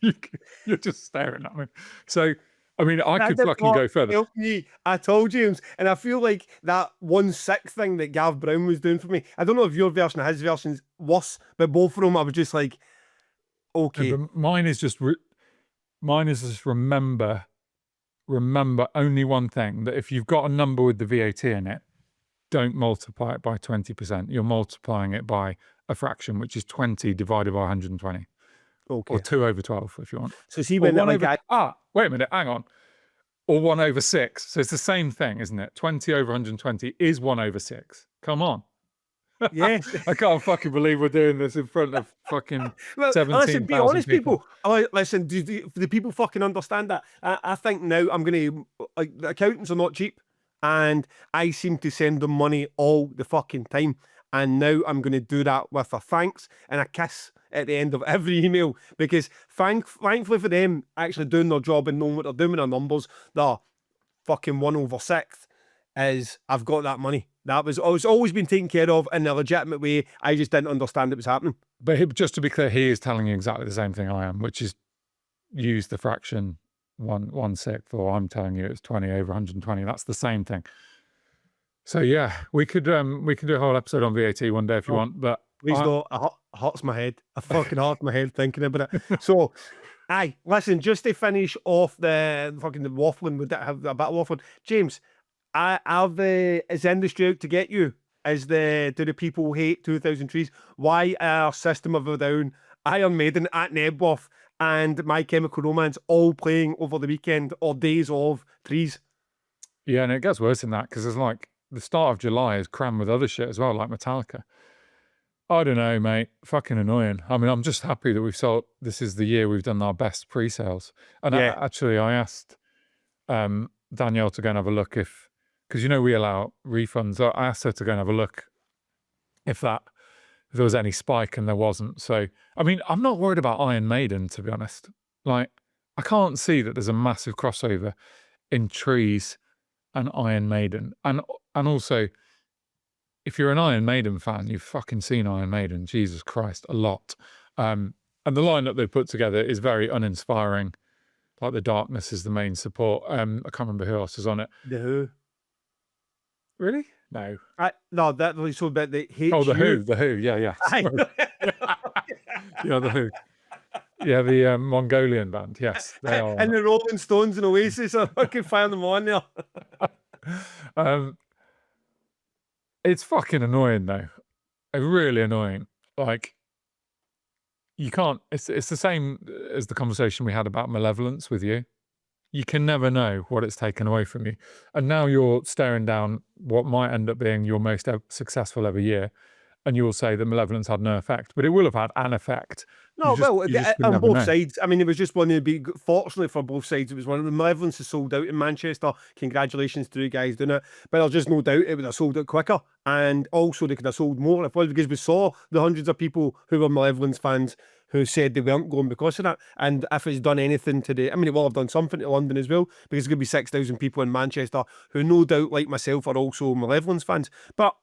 You're just staring at me. So, I mean, I could fucking go further. Help me at all, James. And I feel like that 1/6 thing that Gav Brown was doing for me, I don't know if your version or his version's worse, but both of them, I was just like, okay. But mine is just remember only one thing, that if you've got a number with the VAT in it, don't multiply it by 20%. You're multiplying it by a fraction, which is 20 divided by 120. Okay. Or 2 over 12, if you want. So see when wait a minute, hang on. Or 1 over 6. So it's the same thing, isn't it? 20 over 120 is 1 over 6. Come on. Yeah. I can't fucking believe we're doing this in front of fucking 17,000 listen, be honest, people. Listen, do people fucking understand that? I think now I'm going to, like, the accountants are not cheap, and I seem to send them money all the fucking time. And now I'm going to do that with a thanks and a kiss at the end of every email, because thankfully for them actually doing their job and knowing what they're doing with their numbers, the fucking 1 over 6 is I've got that money. It's always been taken care of in a legitimate way. I just didn't understand it was happening. But just to be clear, he is telling you exactly the same thing I am, which is use the fraction 1/6, or I'm telling you it's 20 over 120. That's the same thing. So yeah, we could do a whole episode on VAT one day if you want, but please don't. It hurts my head. I fucking hurts my head thinking about it. So, listen, just to finish off the waffling, would that have a bit of waffling? James, is the industry out to get you? Do the people hate 2000 Trees? Why are System of a Down, Iron Maiden at Nebworth, and My Chemical Romance all playing over the weekend or days of Trees? Yeah, and it gets worse than that, because there's like the start of July is crammed with other shit as well, like Metallica. I don't know, mate. Fucking annoying. I mean, I'm just happy that this is the year we've done our best pre-sales. And actually, I asked Danielle to go and have a look because we allow refunds. I asked her to go and have a look if there was any spike, and there wasn't. So, I mean, I'm not worried about Iron Maiden, to be honest. Like, I can't see that there's a massive crossover in Trees and Iron Maiden. And also, if you're an Iron Maiden fan, you've fucking seen Iron Maiden, Jesus Christ, a lot. And the lineup they've put together is very uninspiring. Like, the Darkness is the main support. I can't remember who else is on it. The Who. Really? No. No, that was so bad. The Who, yeah. Yeah, the Who. Yeah, the Mongolian band, yes. They are. And the Rolling Stones and Oasis, I fucking find them on there. It's fucking annoying, though. Really annoying. Like, you can't. It's the same as the conversation we had about Malevolence with you. You can never know what it's taken away from you. And now you're staring down what might end up being your most successful ever year, and you will say that Malevolence had no effect, but it will have had an effect. No, on both sides. I mean, it was just one of the big. Fortunately for both sides, it was one of the Malevolence is sold out in Manchester. Congratulations to you guys doing it. But there's just no doubt it would have sold out quicker, and also they could have sold more if because we saw the hundreds of people who were Malevolence fans who said they weren't going because of that. And if it's done anything today, I mean, it will have done something to London as well, because there's going to be 6,000 people in Manchester who no doubt, like myself, are also Malevolence fans. But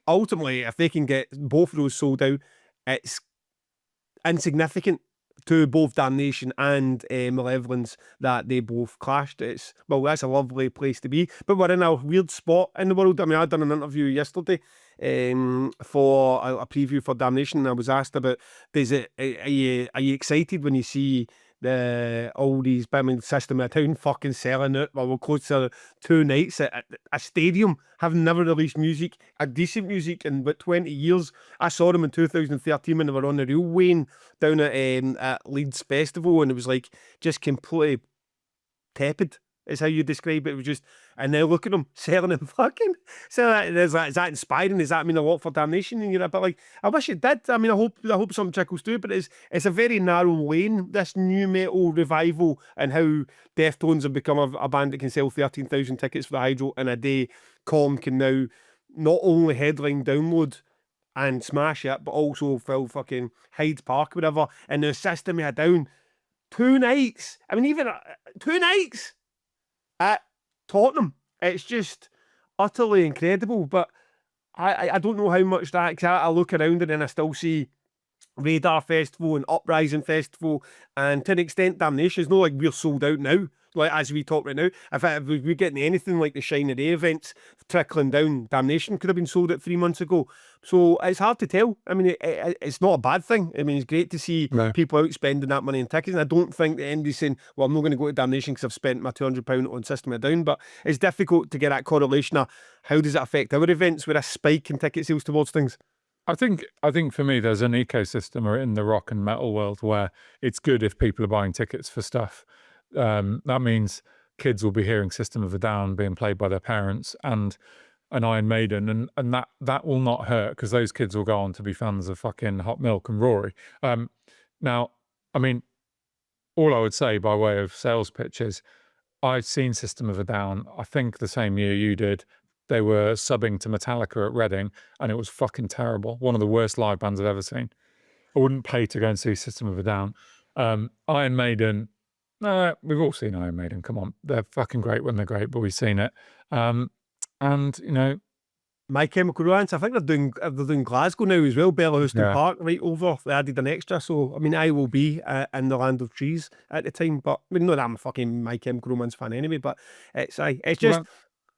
ultimately, if they can get both of those sold out, it's insignificant to both Damnation and Malevolence that they both clashed. It's, well, that's a lovely place to be, but we're in a weird spot in the world. I mean, I done an interview yesterday for a preview for Damnation, and I was asked about, are you excited when you see all these, I mean, System of a Down fucking selling it? Well, we're close to 2 nights at a stadium, having never released music, a decent music, in about 20 years. I saw them in 2013 when they were on the real wane down at Leeds Festival, and it was like just completely tepid, is how you describe it. It was just, and now look at them selling them fucking. So is that inspiring? Does that mean a lot for Damnation? And you're a bit like, I wish it did. I mean, I hope something trickles through, but it's a very narrow lane, this new metal revival, and how Deftones have become a band that can sell 13,000 tickets for the Hydro in a day. Colm can now not only headline Download and smash it, but also fill fucking Hyde Park, whatever. And the System of a Down, 2 nights. I mean, even 2 nights at Tottenham. It's just utterly incredible. But I don't know how much that, because I look around and then I still see Radar Festival and Uprising Festival, and to an extent Damnation. It's not like we're sold out now, like as we talk right now. If we're getting anything like the Shine a Day events trickling down, Damnation could have been sold out 3 months ago. So it's hard to tell. I mean, it's not a bad thing. I mean, it's great to see people out spending that money on tickets, and I don't think the MD's saying, well, I'm not going to go to Damnation because I've spent my £200 on System of a Down. But it's difficult to get that correlation of how does it affect our events with a spike in ticket sales towards things. I think for me, there's an ecosystem in the rock and metal world where it's good if people are buying tickets for stuff. That means kids will be hearing System of a Down being played by their parents and an Iron Maiden, and that will not hurt, because those kids will go on to be fans of fucking Hot Milk and Rory. Now, I mean, all I would say by way of sales pitch is, I'd seen System of a Down, I think the same year you did. They were subbing to Metallica at Reading, and it was fucking terrible. One of the worst live bands I've ever seen. I wouldn't pay to go and see System of a Down. Iron Maiden, we've all seen Iron Maiden. Come on, they're fucking great when they're great, but we've seen it. And you know, My Chemical Romance, I think they're doing Glasgow now as well. Bella Houston Park right over. They added an extra, so I mean, I will be in the land of trees at the time. But I mean, not that I'm a fucking My Chemical Romance fan anyway. But it's just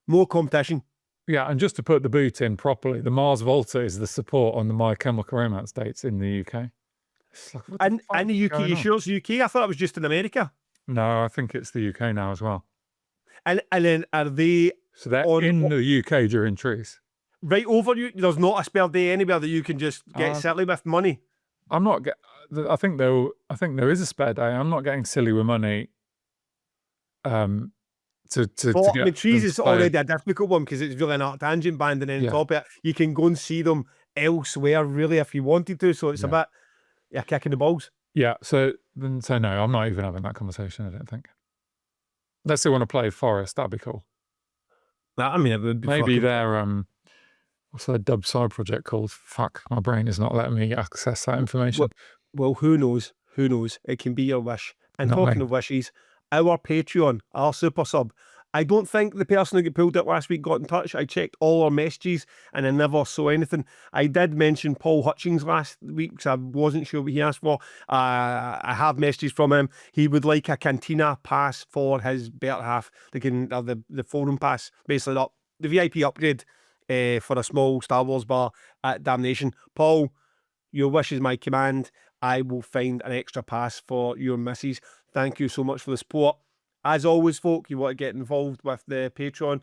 more competition. Yeah, and just to put the boot in properly, the Mars Volta is the support on the My Chemical Romance dates in the UK. Like, and the UK, you sure it's the UK? I thought it was just in America. No, I think it's the UK now as well. And then are they? So they're in the UK during Trees. Right over you. There's not a spare day anywhere that you can just get silly with money. I'm not. I think there is a spare day. I'm not getting silly with money. To get Trees is already a difficult one because it's really an art tangent band, and then on top of it, you can go and see them elsewhere really if you wanted to. So it's a bit kicking the balls. Yeah. So no, I'm not even having that conversation. I don't think. Unless they want to play Forest, that'd be cool. I mean, it would be maybe their what's their dub side project called? Fuck, my brain is not letting me access that information. Well, who knows? Who knows? It can be your wish. And Not talking me. of wishes, our Patreon, our super sub. I don't think the person who got pulled out last week got in touch. I checked all our messages and I never saw anything. I did mention Paul Hutchings last week because I wasn't sure what he asked for. I have messages from him. He would like a Cantina pass for his better half, the forum pass, basically the VIP upgrade for a small Star Wars bar at Damnation. Paul, your wish is my command. I will find an extra pass for your missus. Thank you so much for the support. As always, folk, you want to get involved with the Patreon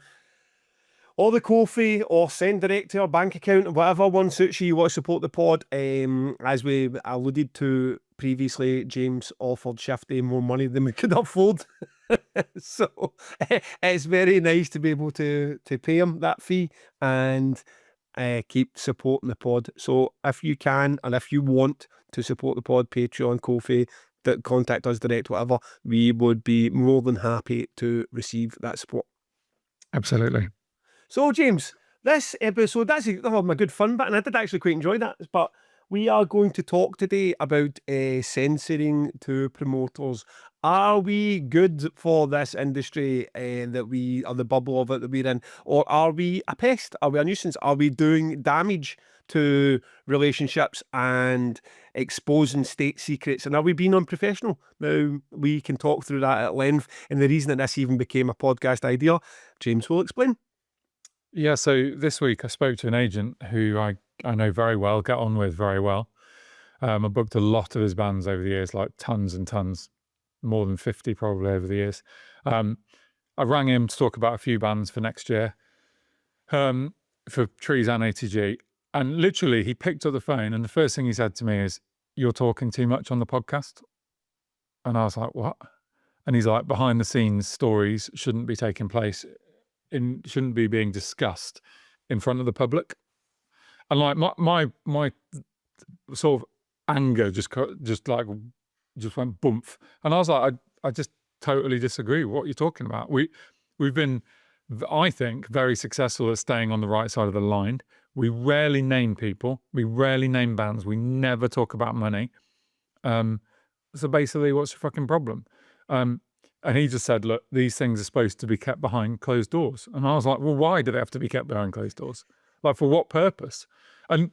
or the Ko-fi, or send direct to our bank account, or whatever one suits you. You want to support the pod. As we alluded to previously, James offered Shifty more money than we could afford. So it's very nice to be able to pay him that fee and keep supporting the pod. So if you can, and if you want to support the pod, Patreon, Ko-fi, that contact us direct, whatever, we would be more than happy to receive that support. Absolutely. So, James, this episode, that's my good fun bit, and I did actually quite enjoy that. But We are going to talk today about censoring two promoters. Are we good for this industry that we are the bubble of it that we're in, or are we a pest? Are we a nuisance? Are we doing damage to relationships and exposing state secrets? And are we being unprofessional? Now we can talk through that at length. And the reason that this even became a podcast idea, James will explain. Yeah, so this week I spoke to an agent who I know very well, get on with very well. I booked a lot of his bands over the years, like tons and tons, more than 50 probably over the years. I rang him to talk about a few bands for next year, for Trees and ATG. And literally he picked up the phone and the first thing he said to me is, "You're talking too much on the podcast." And I was like, "What?" And he's like, "Behind the scenes stories shouldn't be taking place shouldn't be being discussed in front of the public." And like my sort of anger just went boomf. And I was like, I just totally disagree with what you're talking about. We've been, I think, very successful at staying on the right side of the line. We rarely name people. We rarely name bands. We never talk about money. So basically, what's your fucking problem? And he just said, "Look, these things are supposed to be kept behind closed doors." And I was like, "Well, why do they have to be kept behind closed doors? Like, for what purpose?" And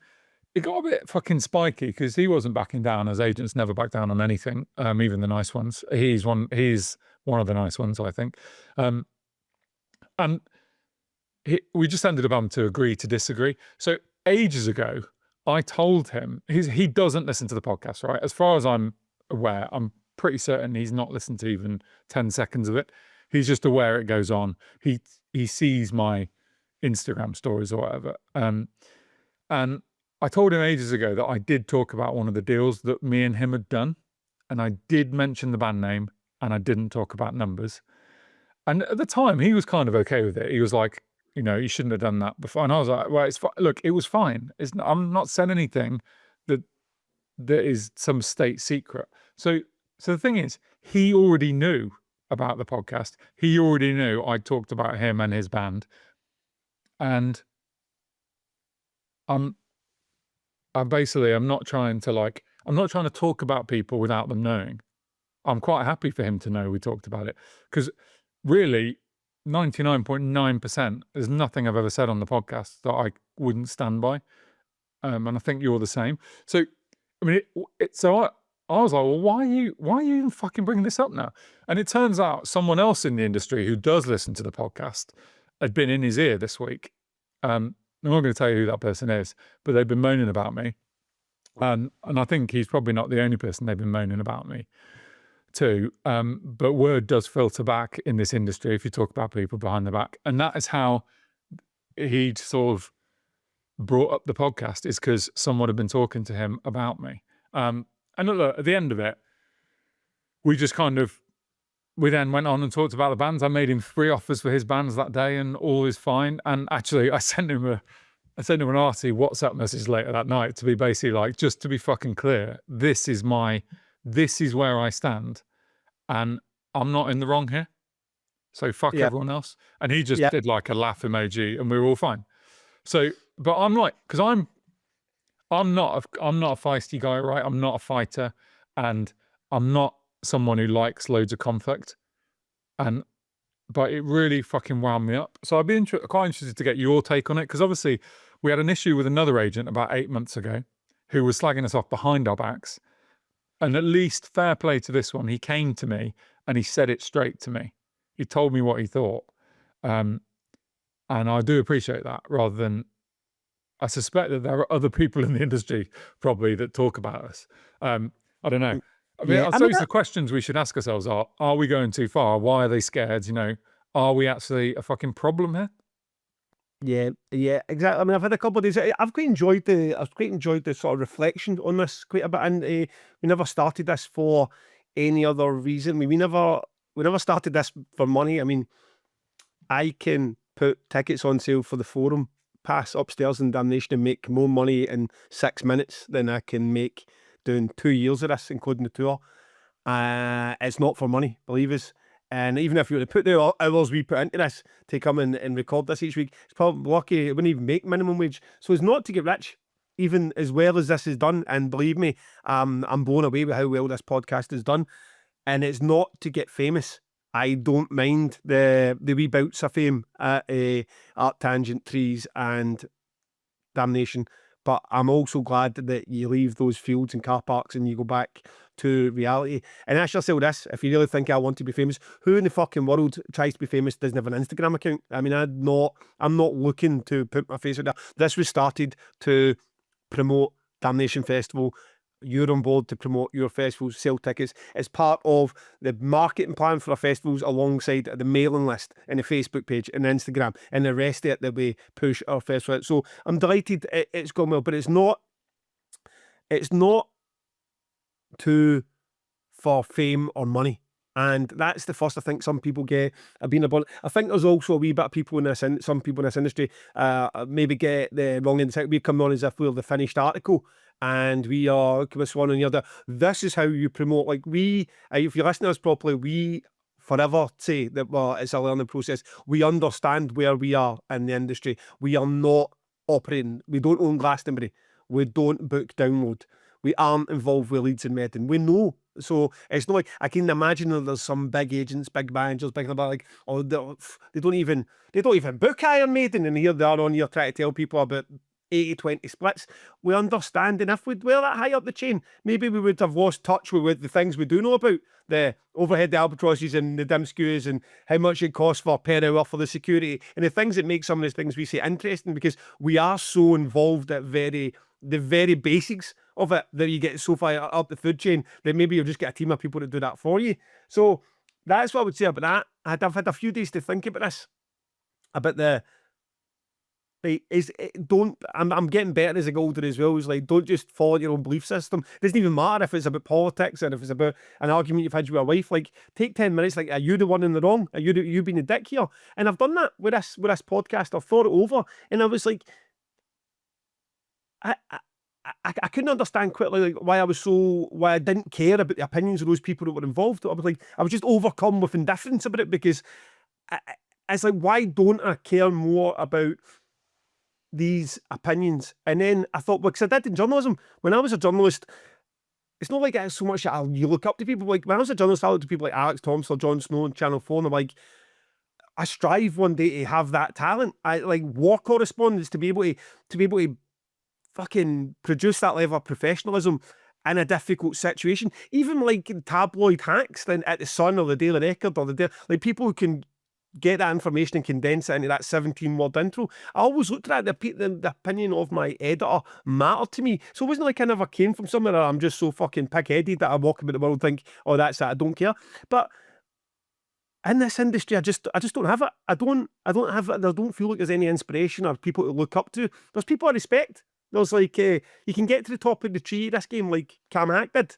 it got a bit fucking spiky because he wasn't backing down, as agents never back down on anything, even the nice ones. He's one of the nice ones, I think. And we just ended up having to agree to disagree. So ages ago, I told him, he doesn't listen to the podcast, right? As far as I'm aware, I'm pretty certain he's not listened to even 10 seconds of it. He's just aware it goes on. He sees my Instagram stories or whatever. And I told him ages ago that I did talk about one of the deals that me and him had done. And I did mention the band name and I didn't talk about numbers. And at the time, he was kind of okay with it. He was like, you shouldn't have done that before. And I was like, well, it's fine. Look, it was fine. I'm not saying anything that is some state secret. So the thing is, he already knew about the podcast. He already knew I talked about him and his band. And I'm not trying to talk about people without them knowing. I'm quite happy for him to know we talked about it. Because really, 99.9%, there's nothing I've ever said on the podcast that I wouldn't stand by. And I think you're the same. So, I mean, I was like, well, why are you even fucking bringing this up now? And it turns out someone else in the industry who does listen to the podcast had been in his ear this week. I'm not going to tell you who that person is, but they've been moaning about me. And I think he's probably not the only person they've been moaning about me too. But word does filter back in this industry if you talk about people behind the back. And that is how he'd sort of brought up the podcast, is because someone had been talking to him about me. And look, at the end of it, we then went on and talked about the bands. I made him 3 offers for his bands that day and all is fine. And actually I sent him an arty WhatsApp message later that night to be basically like, just to be fucking clear, this is where I stand and I'm not in the wrong here. So fuck everyone else. And he just did like a laugh emoji and we were all fine. So, but I'm like, because I'm not a feisty guy, right? I'm not a fighter, and I'm not someone who likes loads of conflict. But it really fucking wound me up. So I'd be quite interested to get your take on it, because obviously we had an issue with another agent about 8 months ago who was slagging us off behind our backs. And at least, fair play to this one, he came to me and he said it straight to me. He told me what he thought. And I do appreciate that, rather than, I suspect that there are other people in the industry probably that talk about us. I don't know. I mean, I suppose the questions we should ask ourselves are we going too far? Why are they scared? Are we actually a fucking problem here? Yeah, exactly. I mean, I've had a couple of days. I've quite enjoyed the sort of reflection on this quite a bit. And we never started this for any other reason. We never started this for money. I mean, I can put tickets on sale for the Forum pass upstairs in Damnation and make more money in 6 minutes than I can make doing 2 years of this, including the tour. It's not for money, believe us. And even if you were to put the hours we put into this to come and record this each week, it's probably lucky it wouldn't even make minimum wage. So it's not to get rich. even as well as this is done, and believe me, I'm blown away with how well this podcast is done, and it's not to get famous. I don't mind the wee bouts of fame at Art Tangent, Trees, and Damnation, but I'm also glad that you leave those fields and car parks and you go back to reality. And ask yourself this: if you really think I want to be famous, who in the fucking world tries to be famous doesn't have an Instagram account? I mean, I'm not looking to put my face out there. This was started to promote Damnation Festival. You're on board to promote your festivals, sell tickets. It's part of the marketing plan for our festivals, alongside the mailing list and the Facebook page and Instagram and the rest of it that we push our festival out. So I'm delighted it's gone well, but it's not for fame or money. And that's the first I think some people get being about. I think there's also a wee bit of people in this, some people in this industry maybe get the wrong end of the stick. We come on as if we're the finished article, and we are this one and the other. This is how you promote. Like if you listen to us properly, we forever say that it's a learning process. We understand where we are in the industry. We are not operating. We don't own Glastonbury. We don't book Download. We aren't involved with Leeds and Meadow. We know. So it's not like I can imagine that there's some big agents, big managers, big about like, oh, they don't even book Iron Maiden, and here they are on here trying to tell people about 80-20 splits. We understand, and if we were that high up the chain, maybe we would have lost touch with the things we do know about, the overhead, the albatrosses and the dim skews, and how much it costs for per hour for the security, and the things that make some of the things we say interesting, because we are so involved at the very basics of it, that you get so far up the food chain that maybe you'll just get a team of people to do that for you. So that's what I would say about that. I've had a few days to think about this, about I'm getting better as I get older as well. It's like, don't just follow your own belief system. It doesn't even matter if it's about politics or if it's about an argument you've had with your wife. Like, take 10 minutes. Like, are you the one in the wrong? Are you being a dick here? And I've done that with this podcast. I've thought it over, and I was like, I couldn't understand quickly like why I didn't care about the opinions of those people that were involved. I was just overcome with indifference about it, because it's like, why don't I care more about these opinions? And then I thought, because I did in journalism. When I was a journalist, it's not like it's so much that you look up to people. Like, when I was a journalist, I looked to people like Alex Thompson or Jon Snow on Channel 4, and I'm like, I strive one day to have that talent. I like war correspondence, to be able to fucking produce that level of professionalism in a difficult situation. Even like tabloid hacks then at the Sun or the Daily Record or like people who can get that information and condense it into that 17-word intro. I always looked at that, the opinion of my editor mattered to me. So it wasn't like I never came from somewhere that I'm just so fucking pig-headed that I walk about the world and think, oh, that's that, I don't care. But in this industry, I just don't have it. I don't have it. I don't feel like there's any inspiration or people to look up to. There's people I respect. There's like, you can get to the top of the tree this game like Cam Hack did,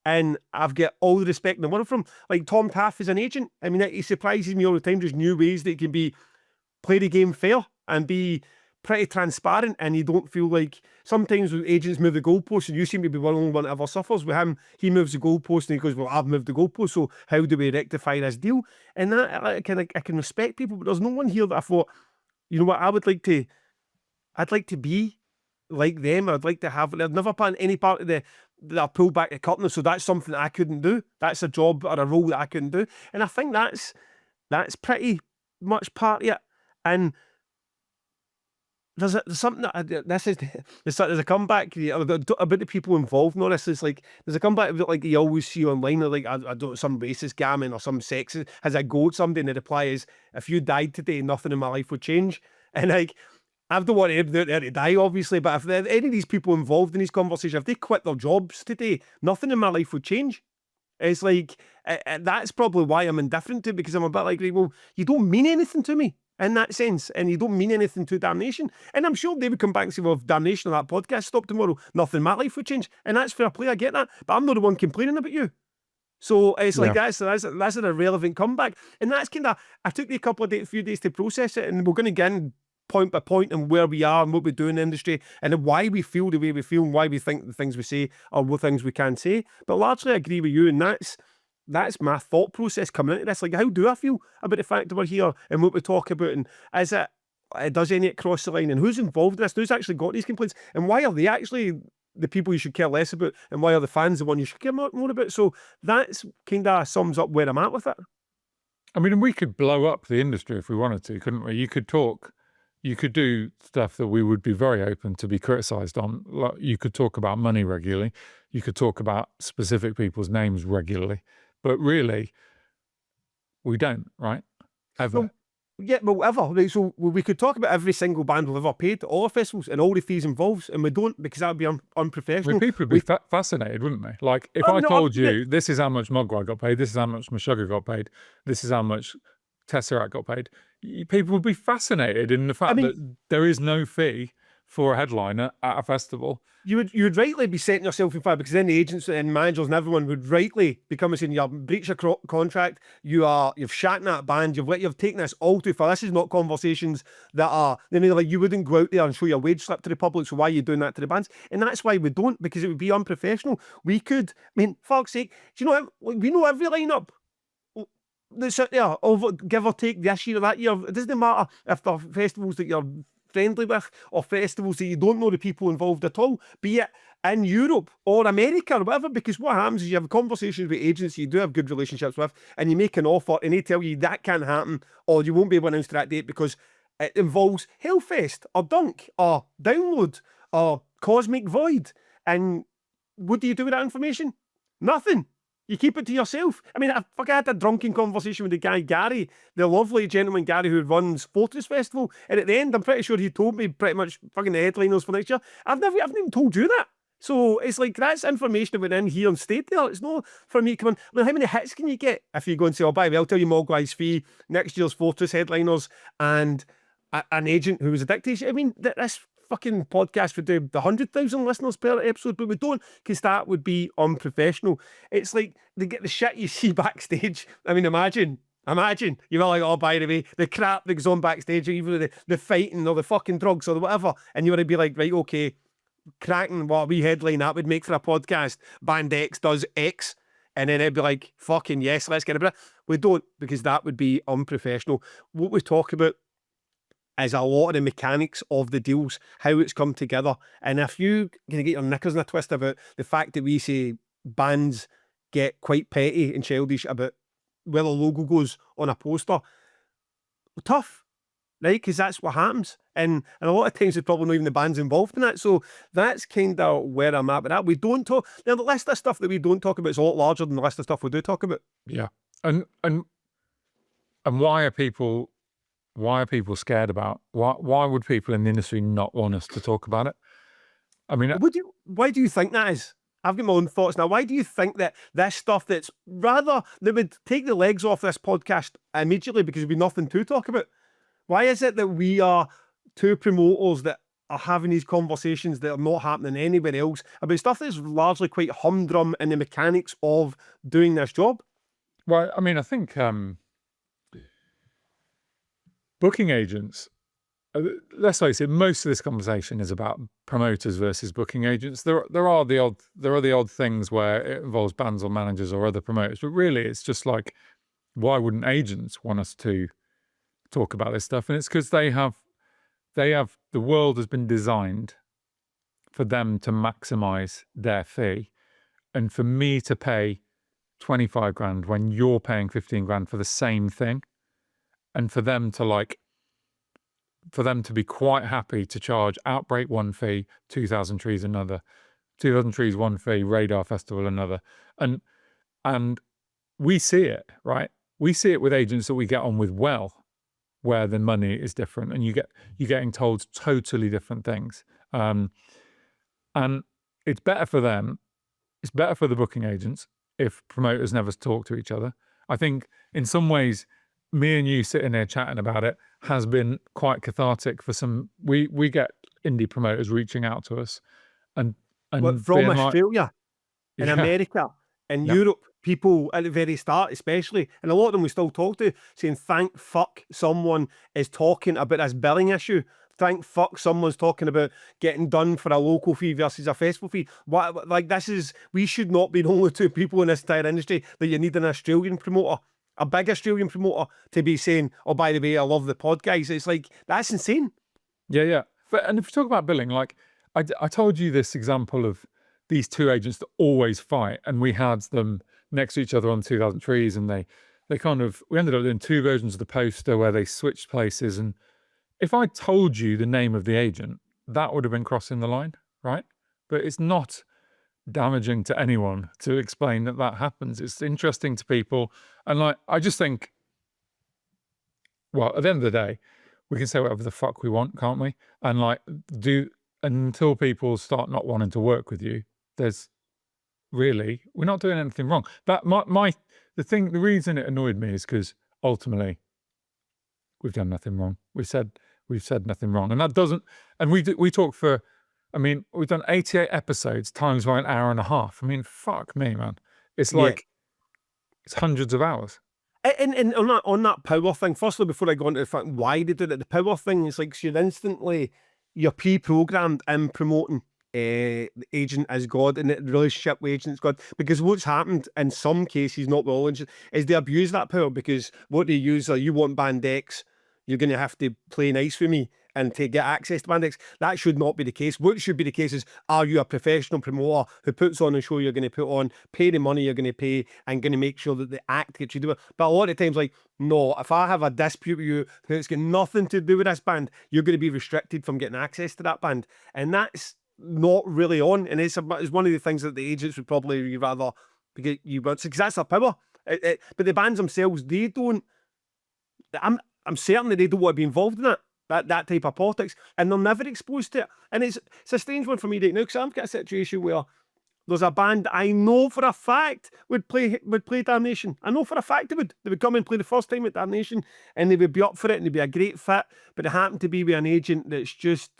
and I've got all the respect in the world from. Like, Tom Taff is an agent. I mean, he surprises me all the time. There's new ways that he can play the game fair and be pretty transparent, and you don't feel like sometimes when agents move the goalposts, and you seem to be the only one that ever suffers. With him, he moves the goalpost and he goes, well, I've moved the goalpost, so how do we rectify this deal? And that I can respect people, but there's no one here that I thought, you know what, I'd like to be like them. I'd like to have. They've never put in any part of that I pulled back the curtain, so that's something that I couldn't do. That's a job or a role that I couldn't do, and I think that's pretty much part of it. And there's something that there's a comeback about the people involved in all this. Is like, there's a comeback that like you always see online, like I don't, some racist gammon or some sexist has a go at somebody, and the reply is, if you died today, nothing in my life would change. And like, I don't want anybody there to die, obviously, but if any of these people involved in these conversations, if they quit their jobs today, nothing in my life would change. It's like, that's probably why I'm indifferent to it, because I'm a bit like, well, you don't mean anything to me in that sense, and you don't mean anything to Damnation. And I'm sure they would come back and say, well, if Damnation or that podcast stopped tomorrow, nothing in my life would change. And that's fair play, I get that, but I'm not the one complaining about you. So it's like, that's an irrelevant comeback. And that's kind of, I took me a few days to process it, and we're going to get in point by point and where we are and what we do in the industry and why we feel the way we feel and why we think the things we say are what things we can say. But largely I agree with you, and that's my thought process coming into this. Like, how do I feel about the fact that we're here and what we talk about, and is it does any it cross the line, and who's involved in this? Who's actually got these complaints, and why are they actually the people you should care less about, and why are the fans the one you should care more about? So that's kind of sums up where I'm at with it. I mean, we could blow up the industry if we wanted to, couldn't we? You could do stuff that we would be very open to be criticised on. Like, you could talk about money regularly. You could talk about specific people's names regularly. But really, we don't, right? Ever. So, yeah, well, ever. Right, so we could talk about every single band we've ever paid, all the festivals, and all the fees involved, and we don't, because that would be I unprofessional. mean, people would be fascinated, wouldn't they? Like, if Oh, I no, told you, this is how much Mogwai got paid, this is how much Meshuggah got paid, this is how much Tesseract got paid, people would be fascinated in the fact that there is no fee for a headliner at a festival. You would rightly be setting yourself in fire, because then the agents and managers and everyone would rightly be coming saying you've breached a contract, you've shat in that band, you've taken this all too far. This is not conversations that are, like, you wouldn't go out there and show your wage slip to the public, so why are you doing that to the bands? And that's why we don't, because it would be unprofessional. We could, fuck's sake, do you know what? We know every lineup that's out there, give or take this year or that year. It doesn't matter if they're festivals that you're friendly with or festivals that you don't know the people involved at all, be it in Europe or America or whatever, because what happens is you have conversations with agents you do have good relationships with, and you make an offer and they tell you that can't happen, or you won't be able to announce to that date because it involves Hellfest or Dunk or Download or Cosmic Void. And what do you do with that information? Nothing. You keep it to yourself. I mean, I had a drunken conversation with the guy, Gary, the lovely gentleman, Gary, who runs Fortress Festival. And at the end, I'm pretty sure he told me pretty much fucking the headliners for next year. I've never even told you that. So it's like, that's information that went in here and stayed there. It's not for me to come in. I mean, how many hits can you get if you go and say, oh, by the way, I'll tell you Mogwai's fee, next year's Fortress headliners, and an agent who was a dictator? I mean, this fucking podcast would do 100,000 listeners per episode, but we don't, because that would be unprofessional. It's like they get the shit you see backstage. I mean, imagine you're like, oh, by the way, the crap that goes on backstage, or even the fighting or the fucking drugs or whatever, and you want to be like, right, okay, cracking what we headline that would make for a podcast, band X does X, and then it'd be like, fucking yes, let's get a bit. We don't, because that would be unprofessional. What we talk about is a lot of the mechanics of the deals, how it's come together. And if you can get your knickers in a twist about the fact that we say bands get quite petty and childish about where the logo goes on a poster, tough, right? Because that's what happens. And a lot of times it's probably not even the bands involved in that. So that's kind of where I'm at with that. We don't talk, now the list of stuff that we don't talk about is a lot larger than the list of stuff we do talk about. Yeah. And why are people scared about? Why would people in the industry not want us to talk about it? I mean, why do you think that is? I've got my own thoughts now. Why do you think that this stuff that would take the legs off this podcast immediately because there'd be nothing to talk about? Why is it that we are two promoters that are having these conversations that are not happening anywhere else about stuff that's largely quite humdrum in the mechanics of doing this job? Well, I mean, I think booking agents, let's face it, most of this conversation is about promoters versus booking agents. There are the odd things where it involves bands or managers or other promoters, but really it's just like, why wouldn't agents want us to talk about this stuff? And it's because the world has been designed for them to maximize their fee, and for me to pay 25 grand when you're paying 15 grand for the same thing, and for them to be quite happy to charge Outbreak one fee, 2000 Trees another, 2000 Trees one fee, Radar Festival another. And we see it, right? We see it with agents that we get on with well, where the money is different and you're getting told totally different things. And it's better for them. It's better for the booking agents if promoters never talk to each other. I think in some ways, me and you sitting there chatting about it has been quite cathartic for some. We get indie promoters reaching out to us and from Australia, in America, in Yep. Europe, people at the very start especially, and a lot of them we still talk to, saying thank fuck someone is talking about this billing issue. Thank fuck someone's talking about getting done for a local fee versus a festival fee. We should not be the only two people in this entire industry that you need an Australian promoter a big Australian promoter to be saying, oh, by the way, I love the pod, guys. It's like, that's insane. Yeah. And if you talk about billing, like I told you this example of these two agents that always fight, and we had them next to each other on 2000 Trees, and we ended up doing two versions of the poster where they switched places. And if I told you the name of the agent, that would have been crossing the line, right? But it's not damaging to anyone to explain that happens. It's interesting to people. And like, I just think, well, at the end of the day, we can say whatever the fuck we want, can't we? And like, until people start not wanting to work with you, we're not doing anything wrong. The reason it annoyed me is because ultimately we've done nothing wrong. We've said nothing wrong. And that doesn't, and we talk for, I mean, we've done 88 episodes times by an hour and a half. I mean, fuck me, man. It's like, it's hundreds of hours. And on that power thing, firstly, before I go into the fact why they do it, the power thing is like, so you're pre-programmed in promoting the agent as God, and the relationship with agent as God. Because what's happened in some cases, not with all agents, is they abuse that power, because what they use are, you want band X, you're going to have to play nice for me and to get access to band X. That should not be the case. What should be the case is, are you a professional promoter who puts on a show you're going to put on, pay the money you're going to pay, and going to make sure that the act gets you do it. But a lot of times, like, no, if I have a dispute with you that's got nothing to do with this band, you're going to be restricted from getting access to that band. And that's not really on. And it's one of the things that the agents would probably rather get you, because that's their power. But the bands themselves, they don't, I'm certain that they don't want to be involved in that type of politics, and they're never exposed to it. And it's a strange one for me right now, because I've got a situation where there's a band I know for a fact would play Damnation. I know for a fact they would come and play the first time at Damnation, and they would be up for it, and they'd be a great fit. But it happened to be with an agent that's just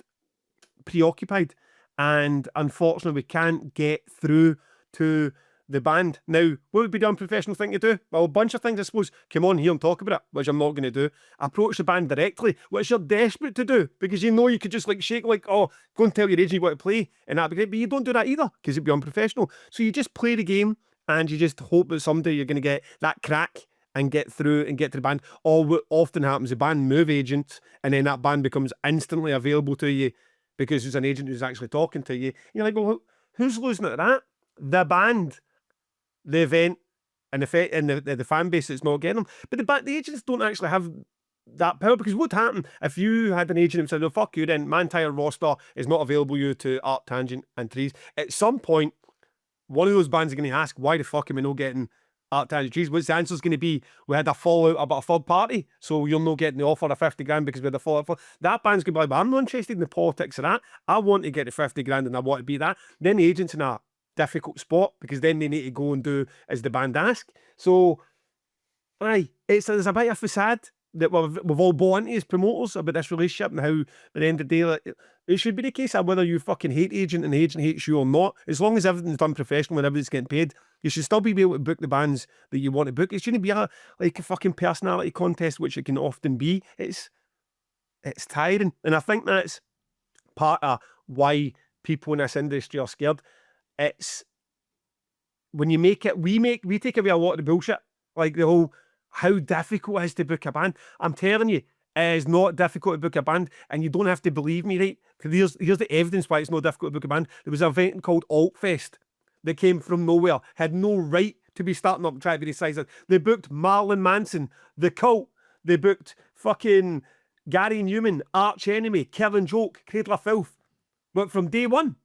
preoccupied, and unfortunately we can't get through to the band. Now, what would be the unprofessional thing to do? Well, a bunch of things, I suppose. Come on here and talk about it, which I'm not going to do. Approach the band directly, which you're desperate to do, because you know you could just like shake, like, oh, go and tell your agent you want to play, and that'd be great. But you don't do that either, because it'd be unprofessional. So you just play the game, and you just hope that someday you're going to get that crack and get through and get to the band. Or what often happens, the band move agents, and then that band becomes instantly available to you because there's an agent who's actually talking to you. And you're like, well, who's losing at that? The band, the event, and the fan base that's not getting them. But the agents don't actually have that power, because what happened if you had an agent who said, oh, fuck you then, my entire roster is not available you to Art, Tangent and Trees. At some point, one of those bands are going to ask, why the fuck am I not getting Art, Tangent, Trees? What's the answer's going to be? We had a fallout about a third party, so you're not getting the offer of 50 grand because we had a fallout. That band's going to be like, but I'm not interested in the politics of that. I want to get the 50 grand and I want to be that. Then the agent's in a difficult spot, because then they need to go and do as the band ask. So, aye, there's a bit of facade that we've all bought into as promoters about this relationship, and how at the end of the day, like, it should be the case of whether you fucking hate agent and the agent hates you or not. As long as everything's done professional and everything's getting paid, you should still be able to book the bands that you want to book. It shouldn't be a fucking personality contest, which it can often be. It's tiring, and I think that's part of why people in this industry are scared. It's when you make it, we take away a lot of the bullshit, like the whole how difficult it is to book a band. I'm telling you, it is not difficult to book a band, and you don't have to believe me, right? Because here's the evidence why it's not difficult to book a band. There was an event called Altfest that came from nowhere, had no right to be starting up trying to be decided. They booked Marilyn Manson, The Cult. They booked fucking Gary Newman, Arch Enemy, Kevin Joke, Cradle of Filth. But from day one,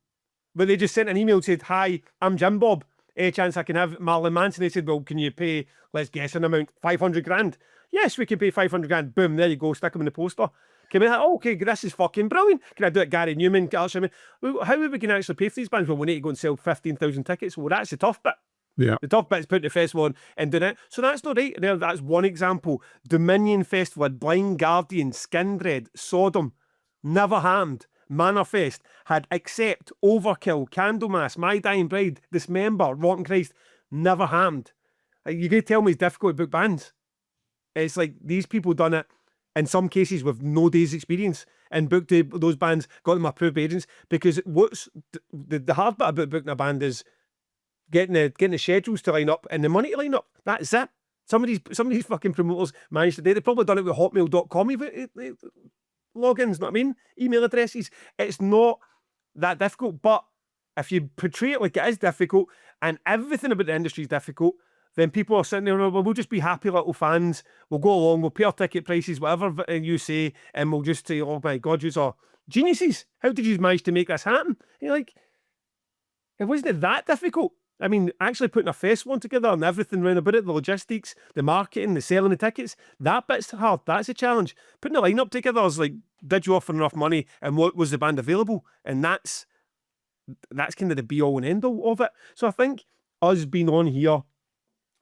but they just sent an email and said, hi, I'm Jim Bob. Any chance I can have Marilyn Manson? They said, well, can you pay, let's guess an amount, 500 grand? Yes, we can pay 500 grand. Boom, there you go, stick them in the poster. Can we, oh, okay, this is fucking brilliant. Can I do it, Gary Newman, Arch Enemy? Well, how are we going to actually pay for these bands? Well, we need to go and sell 15,000 tickets. Well, that's the tough bit. Yeah. The tough bit is putting the festival on and doing it. So that's not right. There, that's one example. Dominion Festival had Blind Guardian, Skindred, Sodom, Never Harmed, Manifest, had Accept, Overkill, Candlemass, My Dying Bride, Dismember, Rotten Christ, Never Harmed. Like, you can tell me it's difficult to book bands. It's like these people done it in some cases with no day's experience and booked those bands, got them approved by agents, because what's the hard bit about booking a band is getting the schedules to line up and the money to line up. That's it. Some of these fucking promoters managed to do. They've probably done it with hotmail.com logins, know what I mean? Email addresses. It's not that difficult, but if you portray it like it is difficult and everything about the industry is difficult, then people are sitting there, well, we'll just be happy little fans. We'll go along, we'll pay our ticket prices, whatever you say, and we'll just say, oh my God, you are geniuses. How did you manage to make this happen? And you're like, it wasn't that difficult. I mean, actually putting a festival together and everything round about it, the logistics, the marketing, the selling the tickets, that bit's hard. That's a challenge. Putting a lineup together is like, did you offer enough money and what was the band available? And that's kind of the be all and end all of it. So I think us being on here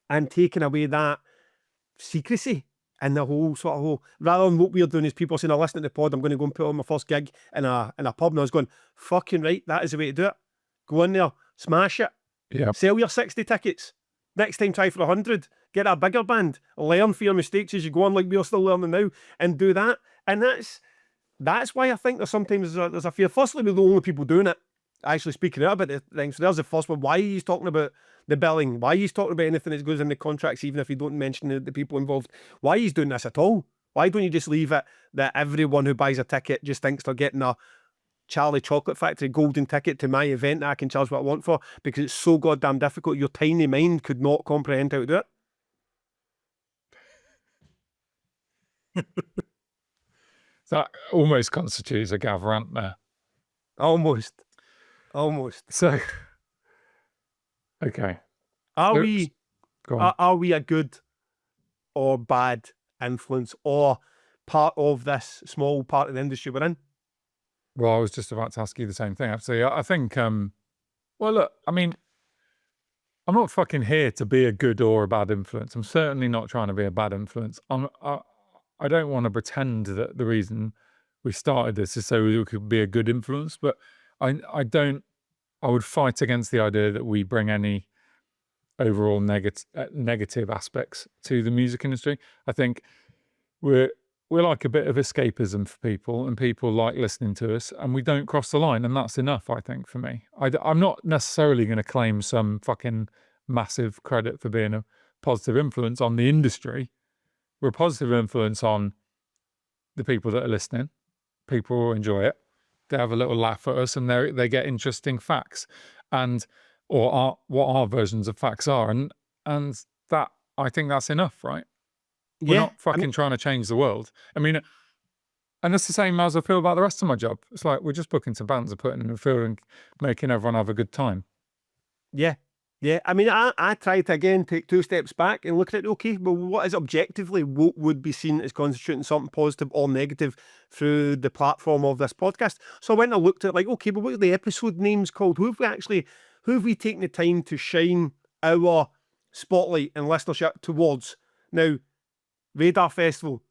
and taking away that secrecy and the whole rather than what we're doing is people saying, I listen to the pod, I'm going to go and put on my first gig in a pub, and I was going, fucking right, that is the way to do it. Go in there, smash it. Yeah. Sell your 60 tickets. Next time, try for 100. Get a bigger band. Learn from your mistakes as you go on, like we're still learning now, and do that. And that's why I think there's a fear. Firstly, we're the only people doing it, actually speaking out about the things. So there's the first one. Why he's talking about the billing? Why he's talking about anything that goes in the contracts, even if you don't mention the people involved? Why he's doing this at all? Why don't you just leave it that everyone who buys a ticket just thinks they're getting a Charlie Chocolate Factory golden ticket to my event that I can charge what I want for, because it's so goddamn difficult. Your tiny mind could not comprehend how to do it. That almost constitutes a Gav rant there. Almost. So, okay. Are we a good or bad influence or part of this small part of the industry we're in? Well, I was just about to ask you the same thing. Absolutely. I think, well, look, I mean, I'm not fucking here to be a good or a bad influence. I'm certainly not trying to be a bad influence. I don't want to pretend that the reason we started this is so we could be a good influence, but I would fight against the idea that we bring any overall negative aspects to the music industry. I think we're like a bit of escapism for people, and people like listening to us, and we don't cross the line, and that's enough, I think, for me. I'm not necessarily going to claim some fucking massive credit for being a positive influence on the industry. We're a positive influence on the people that are listening. People enjoy it. They have a little laugh at us, and they get interesting facts, or what our versions of facts are, and that, I think that's enough, right? We're not fucking trying to change the world. I mean, and that's the same as I feel about the rest of my job. It's like we're just booking some bands and putting in a field and making everyone have a good time. Yeah. I mean, I tried to again take 2 steps back and look at it. Okay, well, what is objectively what would be seen as constituting something positive or negative through the platform of this podcast? So I went and looked at like, okay, but what are the episode names called? Who have we taken the time to shine our spotlight and listenership towards? Now, Radar Festival,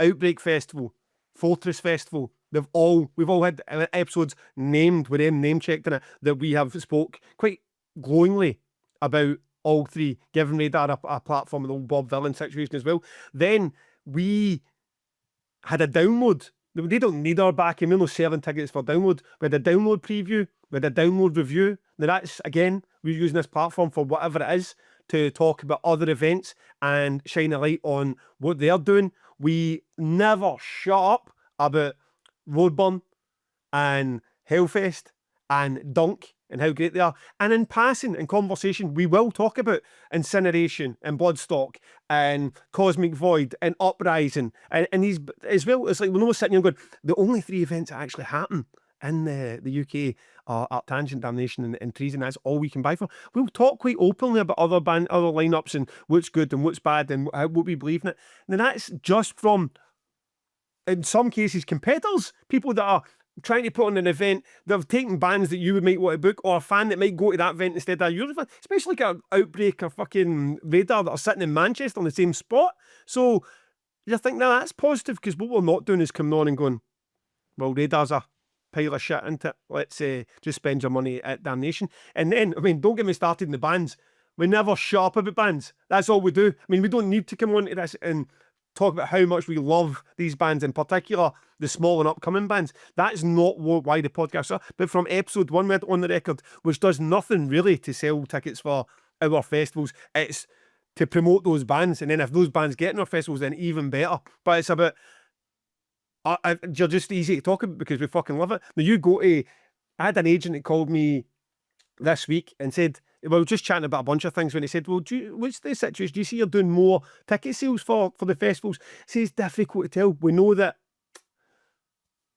Outbreak Festival, Fortress Festival, we've all had episodes named with them name checked in it that we have spoke quite glowingly about all 3, giving Radar a platform with the old Bob Villain situation as well. Then we had a download. They don't need our backing. We're not selling tickets for download. We had a download preview. We had a download review. Now that's, again, we're using this platform for whatever it is, to talk about other events and shine a light on what they're doing. We never shut up about Roadburn and Hellfest and Dunk and how great they are. And in passing, in conversation, we will talk about Incineration and Bloodstock and Cosmic Void and Uprising and these as well. It's like we're not sitting here going, the only 3 events that actually happen in the UK are Tangent, Damnation and Treason. That's all we can buy for. We'll talk quite openly about other lineups and what's good and what's bad and what we believe in it. And that's just from, in some cases, competitors, people that are trying to put on an event that have taken bands that you might want to book, or a fan that might go to that event instead of yours, especially like an Outbreak or fucking Radar that are sitting in Manchester on the same spot. So you think, now that's positive, because what we're not doing is coming on and going, well, Radar's a pile of shit, isn't it? Let's just spend your money at Damnation. And then, I mean, don't get me started in the bands. We never shut up about bands. That's all we do. I mean, we don't need to come on to this and talk about how much we love these bands, in particular the small and upcoming bands. That's not why the podcasts are. But from episode 1 we had on the record, which does nothing really to sell tickets for our festivals, it's to promote those bands, and then if those bands get in our festivals, then even better. But it's about you're just easy to talk about because we fucking love it. Now you go to, I had an agent that called me this week and said, we were just chatting about a bunch of things when he said, well, what's the situation? Do you see you're doing more ticket sales for the festivals? He says, it's difficult to tell. We know that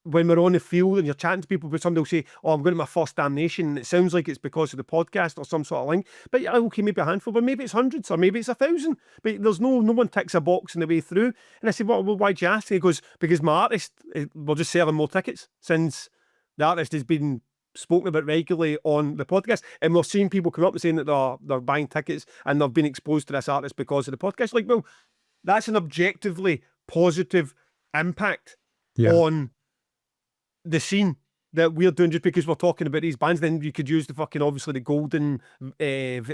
when we're on the field and you're chatting to people, but somebody will say, oh, I'm going to my first damnation, and it sounds like it's because of the podcast or some sort of link. But yeah, okay, maybe a handful, but maybe it's hundreds or maybe it's 1,000. But there's no one ticks a box on the way through. And I said, well, why'd you ask? He goes, because my artist, we're just selling more tickets since the artist has been spoken about regularly on the podcast, and we're seeing people come up and saying that they're buying tickets and they've been exposed to this artist because of the podcast. Like, well, that's an objectively positive impact on the scene that we're doing just because we're talking about these bands. Then you could use the fucking, obviously, the golden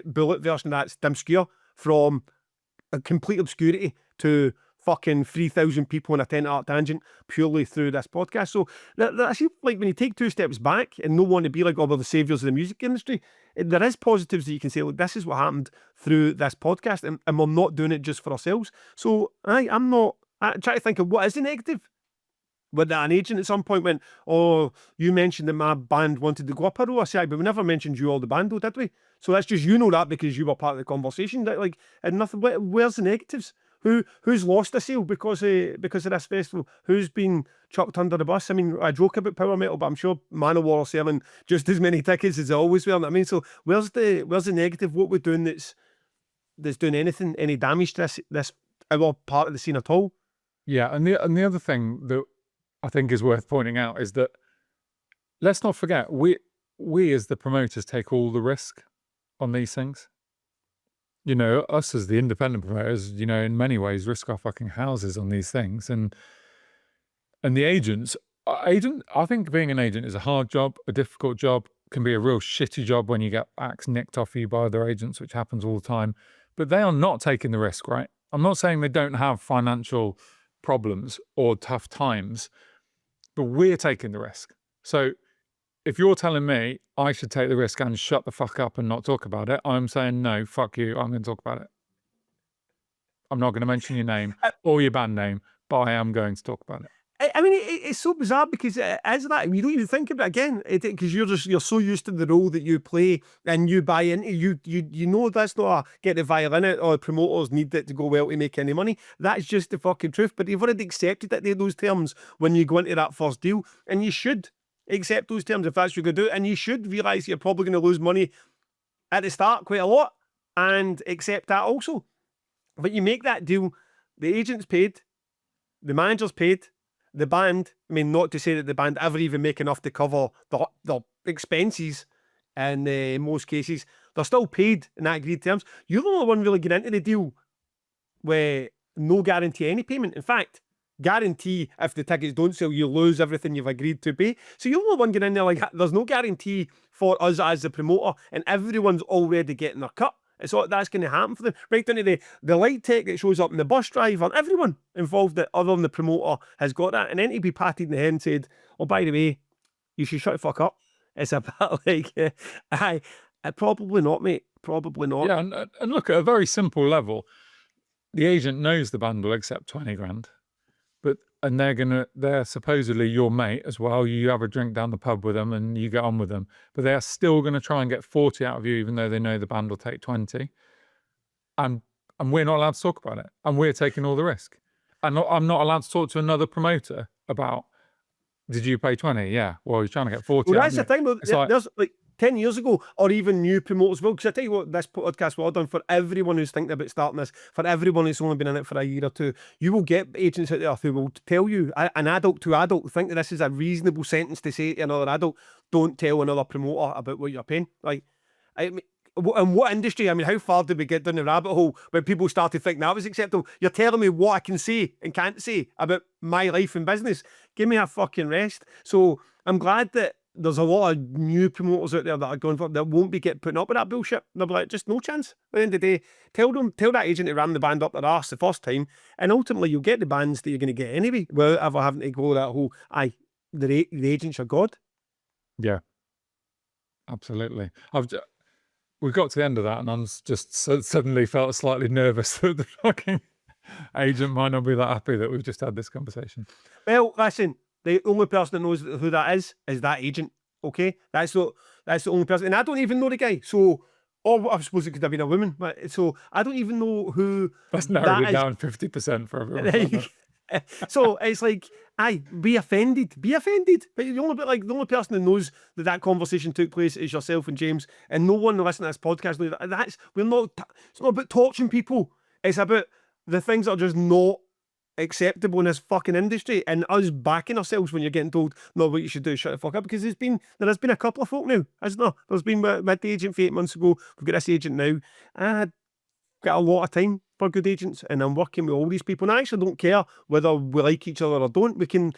bullet version, that's Dim Skewer, from a complete obscurity to fucking 3,000 people on a 10-art tangent purely through this podcast. So I feel like when you take two steps back and not want to be like, oh, we're the saviours of the music industry, there is positives that you can say, look, this is what happened through this podcast, and we're not doing it just for ourselves. So I try to think of what is the negative. When an agent at some point went, oh, you mentioned that my band wanted to go up a row. I said, but we never mentioned you or the band, though, did we? So that's just, you know, that because you were part of the conversation. That, like, and nothing. Where's the negatives? Who's lost a sale because of this festival? Who's been chucked under the bus? I mean, I joke about power metal, but I'm sure Manowar are selling just as many tickets as they always were. I mean, so where's the negative? What we're doing that's doing any damage to this our part of the scene at all? Yeah, and the other thing that I think is worth pointing out is that let's not forget, we as the promoters take all the risk on these things. You know, us as the independent promoters, you know, in many ways risk our fucking houses on these things. And the agent, I think being an agent is a hard job, a difficult job, can be a real shitty job when you get acts nicked off you by other agents, which happens all the time. But they are not taking the risk, right? I'm not saying they don't have financial problems or tough times, but we're taking the risk. So if you're telling me I should take the risk and shut the fuck up and not talk about it, I'm saying, no, fuck you, I'm going to talk about it. I'm not going to mention your name or your band name, but I am going to talk about it. I mean, it's so bizarre because it is that. You don't even think about it again, because you're so used to the role that you play and you buy into. You know that's not a get the violin out or promoters need it to go well to make any money. That's just the fucking truth. But you've already accepted it, those terms, when you go into that first deal, and you should accept those terms if that's what you're going to do, and you should realise you're probably going to lose money at the start quite a lot, and accept that also. But you make that deal, the agent's paid, the manager's paid, the band, I mean, not to say that the band ever even make enough to cover the expenses in most cases, they're still paid in that agreed terms. You're the only one really getting into the deal where no guarantee any payment. In fact, guarantee if the tickets don't sell, you lose everything you've agreed to pay. So you're the only one getting in there like, there's no guarantee for us as the promoter, and everyone's already getting their cut. So that's going to happen for them. Right down to the light tech that shows up in the bus driver, everyone involved that other than the promoter has got that. And then to be patted in the head and said, oh, by the way, you should shut the fuck up. It's a bit like, probably not, mate. Probably not. Yeah, and look, at a very simple level, the agent knows the band will accept 20 grand. And they're supposedly your mate as well. You have a drink down the pub with them and you get on with them. But they're still going to try and get 40 out of you, even though they know the band will take 20. And we're not allowed to talk about it. And we're taking all the risk. And I'm not allowed to talk to another promoter about, did you pay 20? Yeah. Well, you're trying to get 40 Well, out that's the thing, though. There's like 10 years ago, or even new promoters will. Because I tell you what, this podcast will done for everyone who's thinking about starting this, for everyone who's only been in it for a year or two, you will get agents out there who will tell you, an adult to adult, think that this is a reasonable sentence to say to another adult. Don't tell another promoter about what you're paying. Like, I mean, in what industry? I mean, how far did we get down the rabbit hole when people started thinking that was acceptable? You're telling me what I can say and can't say about my life and business. Give me a fucking rest. So I'm glad that there's a lot of new promoters out there that are going for that won't be getting putting up with that bullshit. They'll be like, just no chance. At the end of the day, tell that agent to ram the band up their arse the first time, and ultimately you'll get the bands that you're going to get anyway, without ever having to go that whole the agents are God. Yeah, absolutely. we got to the end of that, and I'm just suddenly felt slightly nervous that the fucking agent might not be that happy that we've just had this conversation. Well, listen, the only person that knows who that is that agent. Okay, that's the only person, and I don't even know the guy. So, or I suppose it could have been a woman, but so I don't even know who That's narrowed it down 50% for everyone. So it's like, aye, be offended. But the only person that knows that conversation took place is yourself and James, and no one listening to this podcast knows that. It's not about torturing people. It's about the things that are just not acceptable in this fucking industry, and us backing ourselves when you're getting told, no, what you should do is shut the fuck up, because there has been a couple of folk now, hasn't there? There's been with the agent for 8 months ago, we've got this agent now. I've got a lot of time for good agents, and I'm working with all these people, and I actually don't care whether we like each other or don't. We can,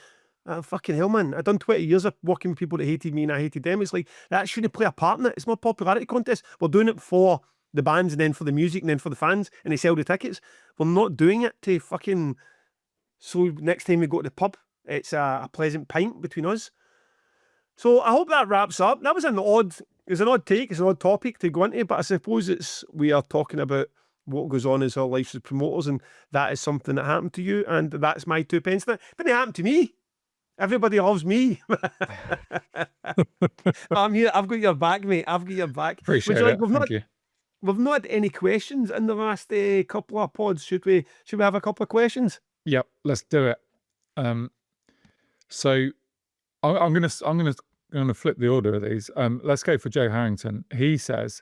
fucking hell, man, I've done 20 years of working with people that hated me and I hated them. It's like, that shouldn't play a part in it. It's not a popularity contest. We're doing it for the bands, and then for the music, and then for the fans, and they sell the tickets. We're not doing it to fucking, so next time we go to the pub, it's a pleasant pint between us. So I hope that wraps up. That was an odd take, it's an odd topic to go into, but I suppose we are talking about what goes on as our lives as promoters, and that is something that happened to you, and that's my 2 pence. But it happened to me. Everybody loves me. I'm here. I've got your back, mate. I've got your back. Appreciate it. Thank you. We've not had any questions in the last couple of pods. Should we have a couple of questions? Yep, let's do it. So I'm gonna flip the order of these. Let's go for Joe Harrington. He says,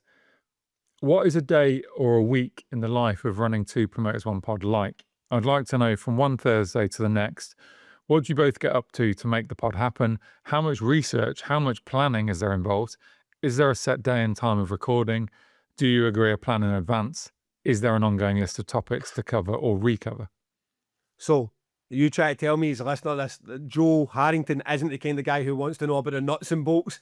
what is a day or a week in the life of running Two Promoters One Pod like? I'd like to know from one Thursday to the next, what do you both get up to make the pod happen? How much research, how much planning is there involved? Is there a set day and time of recording? Do you agree a plan in advance? Is there an ongoing list of topics to cover or recover? So, you try to tell me as a listener this, that Joe Harrington isn't the kind of guy who wants to know about the nuts and bolts.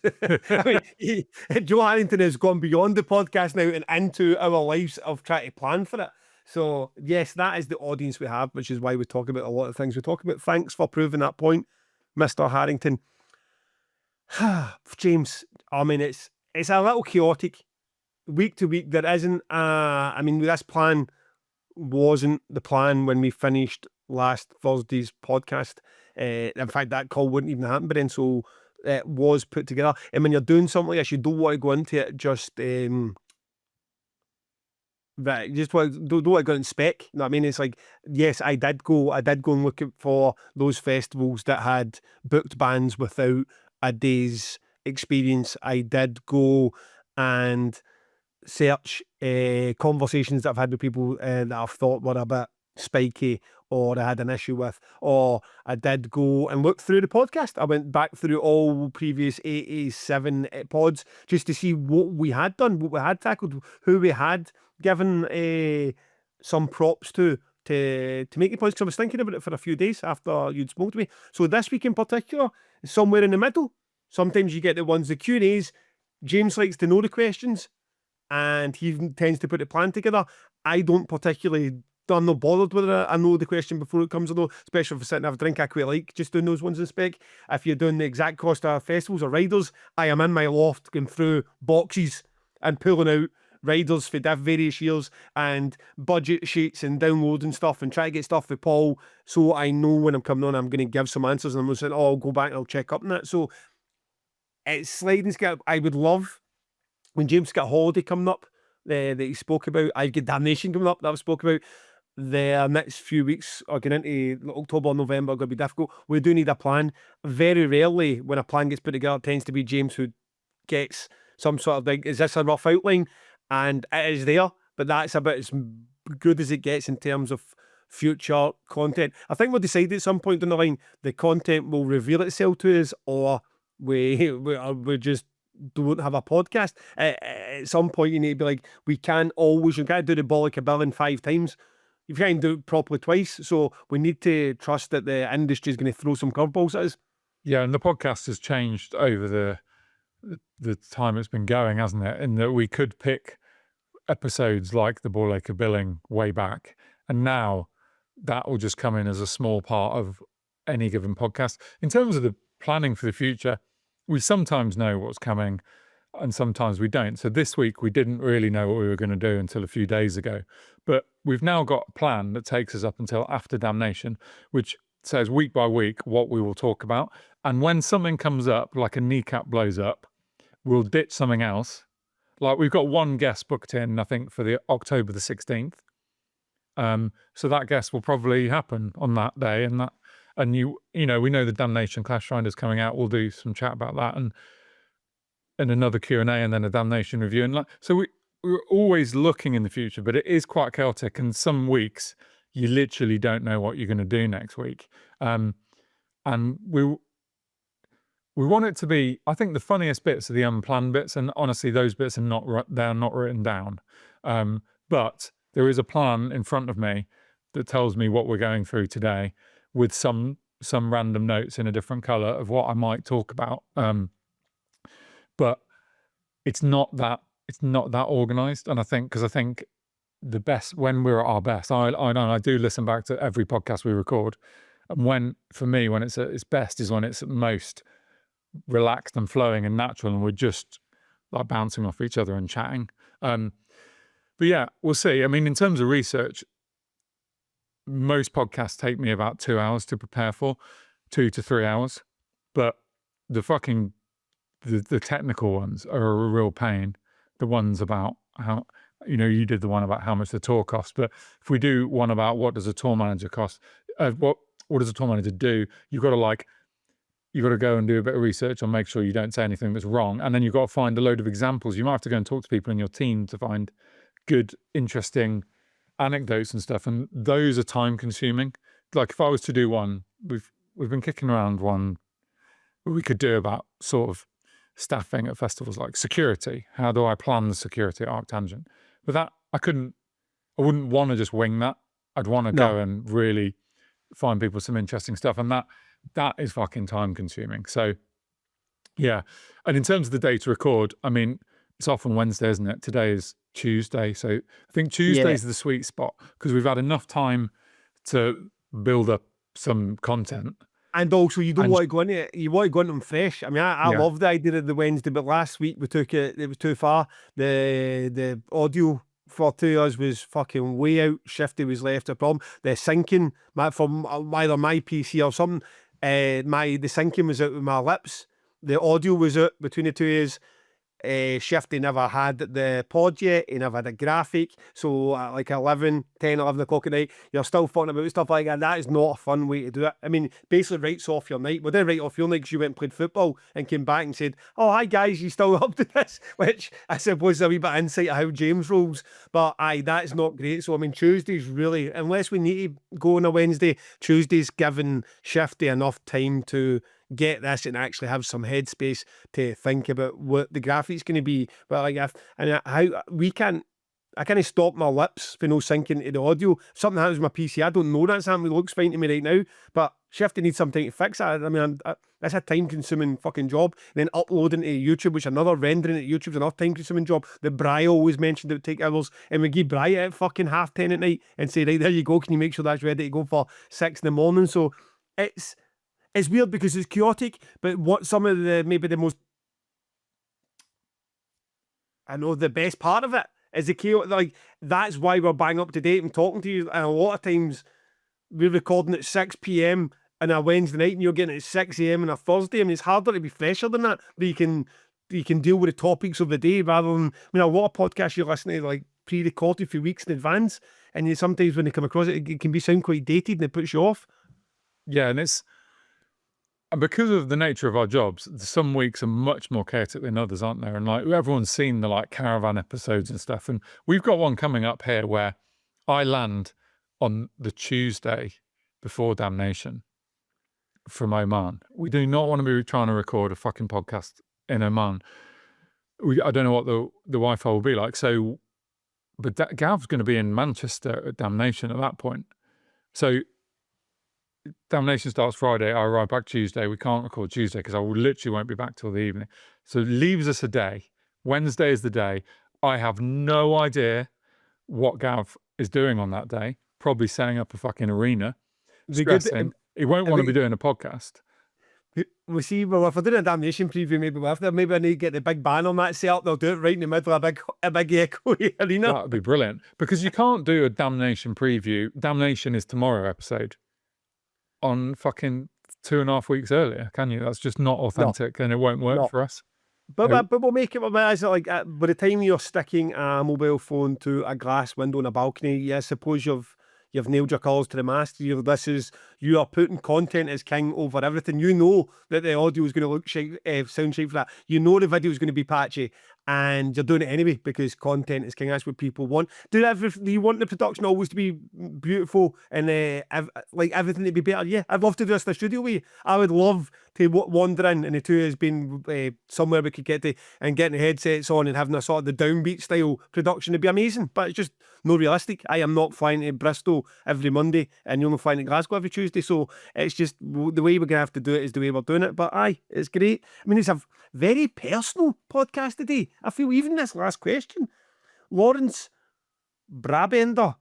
I mean, Joe Harrington has gone beyond the podcast now and into our lives of trying to plan for it. So, yes, that is the audience we have, which is why we talk about a lot of things we talk about. Thanks for proving that point, Mr. Harrington. James, I mean, it's a little chaotic. Week to week, there isn't, I mean, this plan wasn't the plan when we finished last Thursday's podcast. In fact, that call wouldn't even happen, but then so it was put together. And when you're doing something like this, you don't want to go into it just that you just don't want to go and spec. You know what I mean? It's like, yes, I did go and look for those festivals that had booked bands without a day's experience. I did go and search conversations that I've had with people that I've thought were a bit spiky or I had an issue with, or I did go and look through the podcast. I went back through all previous 87 pods just to see what we had done, what we had tackled, who we had given some props to make the pods, because I was thinking about it for a few days after you'd spoke to me. So this week in particular is somewhere in the middle. Sometimes you get the Q&As. James likes to know the questions, and he tends to put a plan together. I don't particularly, I'm not bothered with it. I know the question before it comes, though, especially if I'm sitting and have a drink. I quite like just doing those ones in spec. If you're doing the exact cost of festivals or riders, I am in my loft going through boxes and pulling out riders for various years and budget sheets and downloading stuff and try to get stuff with Paul, so I know when I'm coming on I'm going to give some answers, and I'm going to say, oh, I'll go back and I'll check up on that. So it's sliding scale. I would love when James got a holiday coming up that he spoke about. I've got Damnation coming up that I've spoke about. The next few weeks are going into October, November, are going to be difficult. We do need a plan. Very rarely when a plan gets put together, it tends to be James who gets some sort of like, is this a rough outline? And it is there, but that's about as good as it gets in terms of future content. I think we'll decide at some point down the line the content will reveal itself to us, or we just don't have a podcast. At some point you need to be like, you can't do the bollock a billion 5 times. You can't do it properly twice. So we need to trust that the industry is going to throw some curveballs at us. Yeah, and the podcast has changed over the time it's been going, hasn't it? In that we could pick episodes like the Ball Acre Billing way back, and now that will just come in as a small part of any given podcast. In terms of the planning for the future, we sometimes know what's coming. and sometimes we don't. So this week we didn't really know what we were going to do until a few days ago. But we've now got a plan that takes us up until after Damnation, which says week by week what we will talk about. And when something comes up, like a kneecap blows up, we'll ditch something else. Like we've got one guest booked in, I think, for the October the 16th. So that guest will probably happen on that day, and you know, we know the Damnation Clash Finder's coming out. We'll do some chat about that, and another Q&A, and then a Damnation review, and so we're always looking in the future, but it is quite chaotic. And some weeks you literally don't know what you're going to do next week, and we want it to be. I think the funniest bits are the unplanned bits, and honestly, those bits are not written down, but there is a plan in front of me that tells me what we're going through today, with some random notes in a different color of what I might talk about. But it's not that organized. And I think the best, when we're at our best, I do listen back to every podcast we record, and for me when it's at its best is when it's at most relaxed and flowing and natural, and we're just like bouncing off each other and chatting. But yeah, we'll see. I mean, in terms of research, most podcasts take me about 2 hours to prepare for, 2 to 3 hours. But the technical ones are a real pain. The ones about how, you did the one about how much the tour costs. But if we do one about what does a tour manager cost, what does a tour manager do? You've got to go and do a bit of research and make sure you don't say anything that's wrong. And then you've got to find a load of examples. You might have to go and talk to people in your team to find good, interesting anecdotes and stuff. And those are time consuming. Like if I was to do one, we've been kicking around one we could do about sort of staffing at festivals, like security. How do I plan the security at Arctangent? But that I wouldn't want to just wing that. I'd want to go and really find people some interesting stuff. And that is fucking time consuming. So yeah. And in terms of the day to record, I mean, it's often Wednesday, isn't it? Today is Tuesday. So I think Tuesday's the sweet spot because we've had enough time to build up some content. And also, you don't want to go into it. You want to go into them fresh. I mean, I love the idea of the Wednesday, but last week we took it. It was too far. The audio for two of us was fucking way out. Shifty was left a problem. The syncing from either my PC or something. The syncing was out with my lips. The audio was out between the two of us. Shifty never had the pod yet. He never had a graphic. So at like 11 o'clock at night, you're still fucking about stuff like that. That is not a fun way to do it. I mean, basically writes off your night. Well, they write off your night because you went and played football and came back and said, "Oh, hi guys, you still up to this?" Which I suppose is a wee bit of insight of how James rolls. But that is not great. So I mean, Tuesday's really, unless we need to go on a Wednesday, Tuesday's giving Shifty enough time to get this and actually have some headspace to think about what the graphic's going to be. But like I can't stop my lips for no syncing to the audio. If something happens with my PC, I don't know that's happening. It looks fine to me right now, but Shifty needs some time to fix that. I mean, that's a time-consuming fucking job. And then uploading to YouTube, which another rendering at YouTube's another time-consuming job. The Bri always mentioned it would take hours, and we give Bri at fucking 10:30 at night and say, right, there you go, can you make sure that's ready to go for 6 in the morning? So it's weird because it's chaotic, but what some of the the best part of it is the chaos. Like that's why we're bang up to date and talking to you. And a lot of times we're recording at 6 p.m. on a Wednesday night, and you're getting it at 6 a.m. on a Thursday. I mean, it's harder to be fresher than that. But you can deal with the topics of the day rather than. I mean, a lot of podcasts you listen to like pre-recorded for weeks in advance, and sometimes when they come across it can sound quite dated and it puts you off. Yeah, and because of the nature of our jobs, some weeks are much more chaotic than others, aren't there? And like everyone's seen the like caravan episodes and stuff. And we've got one coming up here where I land on the Tuesday before Damnation from Oman. We do not want to be trying to record a fucking podcast in Oman. I don't know what the Wi-Fi will be like. So, but Gav's going to be in Manchester at Damnation at that point. So Damnation starts Friday. I arrive back Tuesday. We can't record Tuesday because I literally won't be back till the evening. So it leaves us a day. Wednesday is the day. I have no idea what Gav is doing on that day. Probably setting up a fucking arena. Stressing. He won't want to be doing a podcast. We'll see. Well, if we're doing a Damnation preview, maybe I need to get the big band on that set up. They'll do it right in the middle of a big echoey arena. That would be brilliant, because you can't do a Damnation preview. Damnation is tomorrow episode on fucking 2.5 weeks earlier, can you? That's just not authentic, and it won't work for us. But we'll make it. Is it like by the time you're sticking a mobile phone to a glass window on a balcony, yeah, I suppose you've nailed your colours to the mast. You are putting content as king over everything. You know that the audio is going to look sound shite for that. You know the video is going to be patchy, and you're doing it anyway because content is king. That's what people want. Do you want the production always to be beautiful and like everything to be better? Yeah, I'd love to do this in the studio with you. I would love to wander in, and the two has been somewhere we could get to and getting the headsets on and having a sort of the downbeat style production would be amazing. But it's just not realistic. I am not flying to Bristol every Monday, and you're not flying to Glasgow every Tuesday. So it's just the way we're going to have to do it is the way we're doing it. But aye, it's great. I mean, it's a very personal podcast today. I feel even this last question, Lawrence Brabender,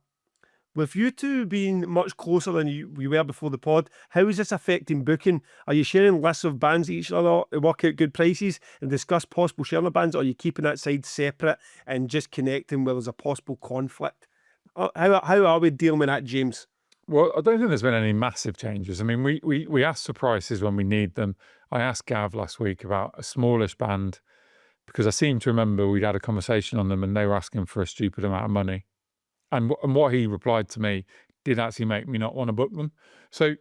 with you two being much closer than we were before the pod, how is this affecting booking? Are you sharing lists of bands with each other to work out good prices and discuss possible sharing of bands, or are you keeping that side separate and just connecting where there's a possible conflict? How are we dealing with that, James? Well, I don't think there's been any massive changes. I mean, we ask for prices when we need them. I asked Gav last week about a smallish band because I seem to remember we'd had a conversation on them and they were asking for a stupid amount of money. And what he replied to me did actually make me not want to book them. So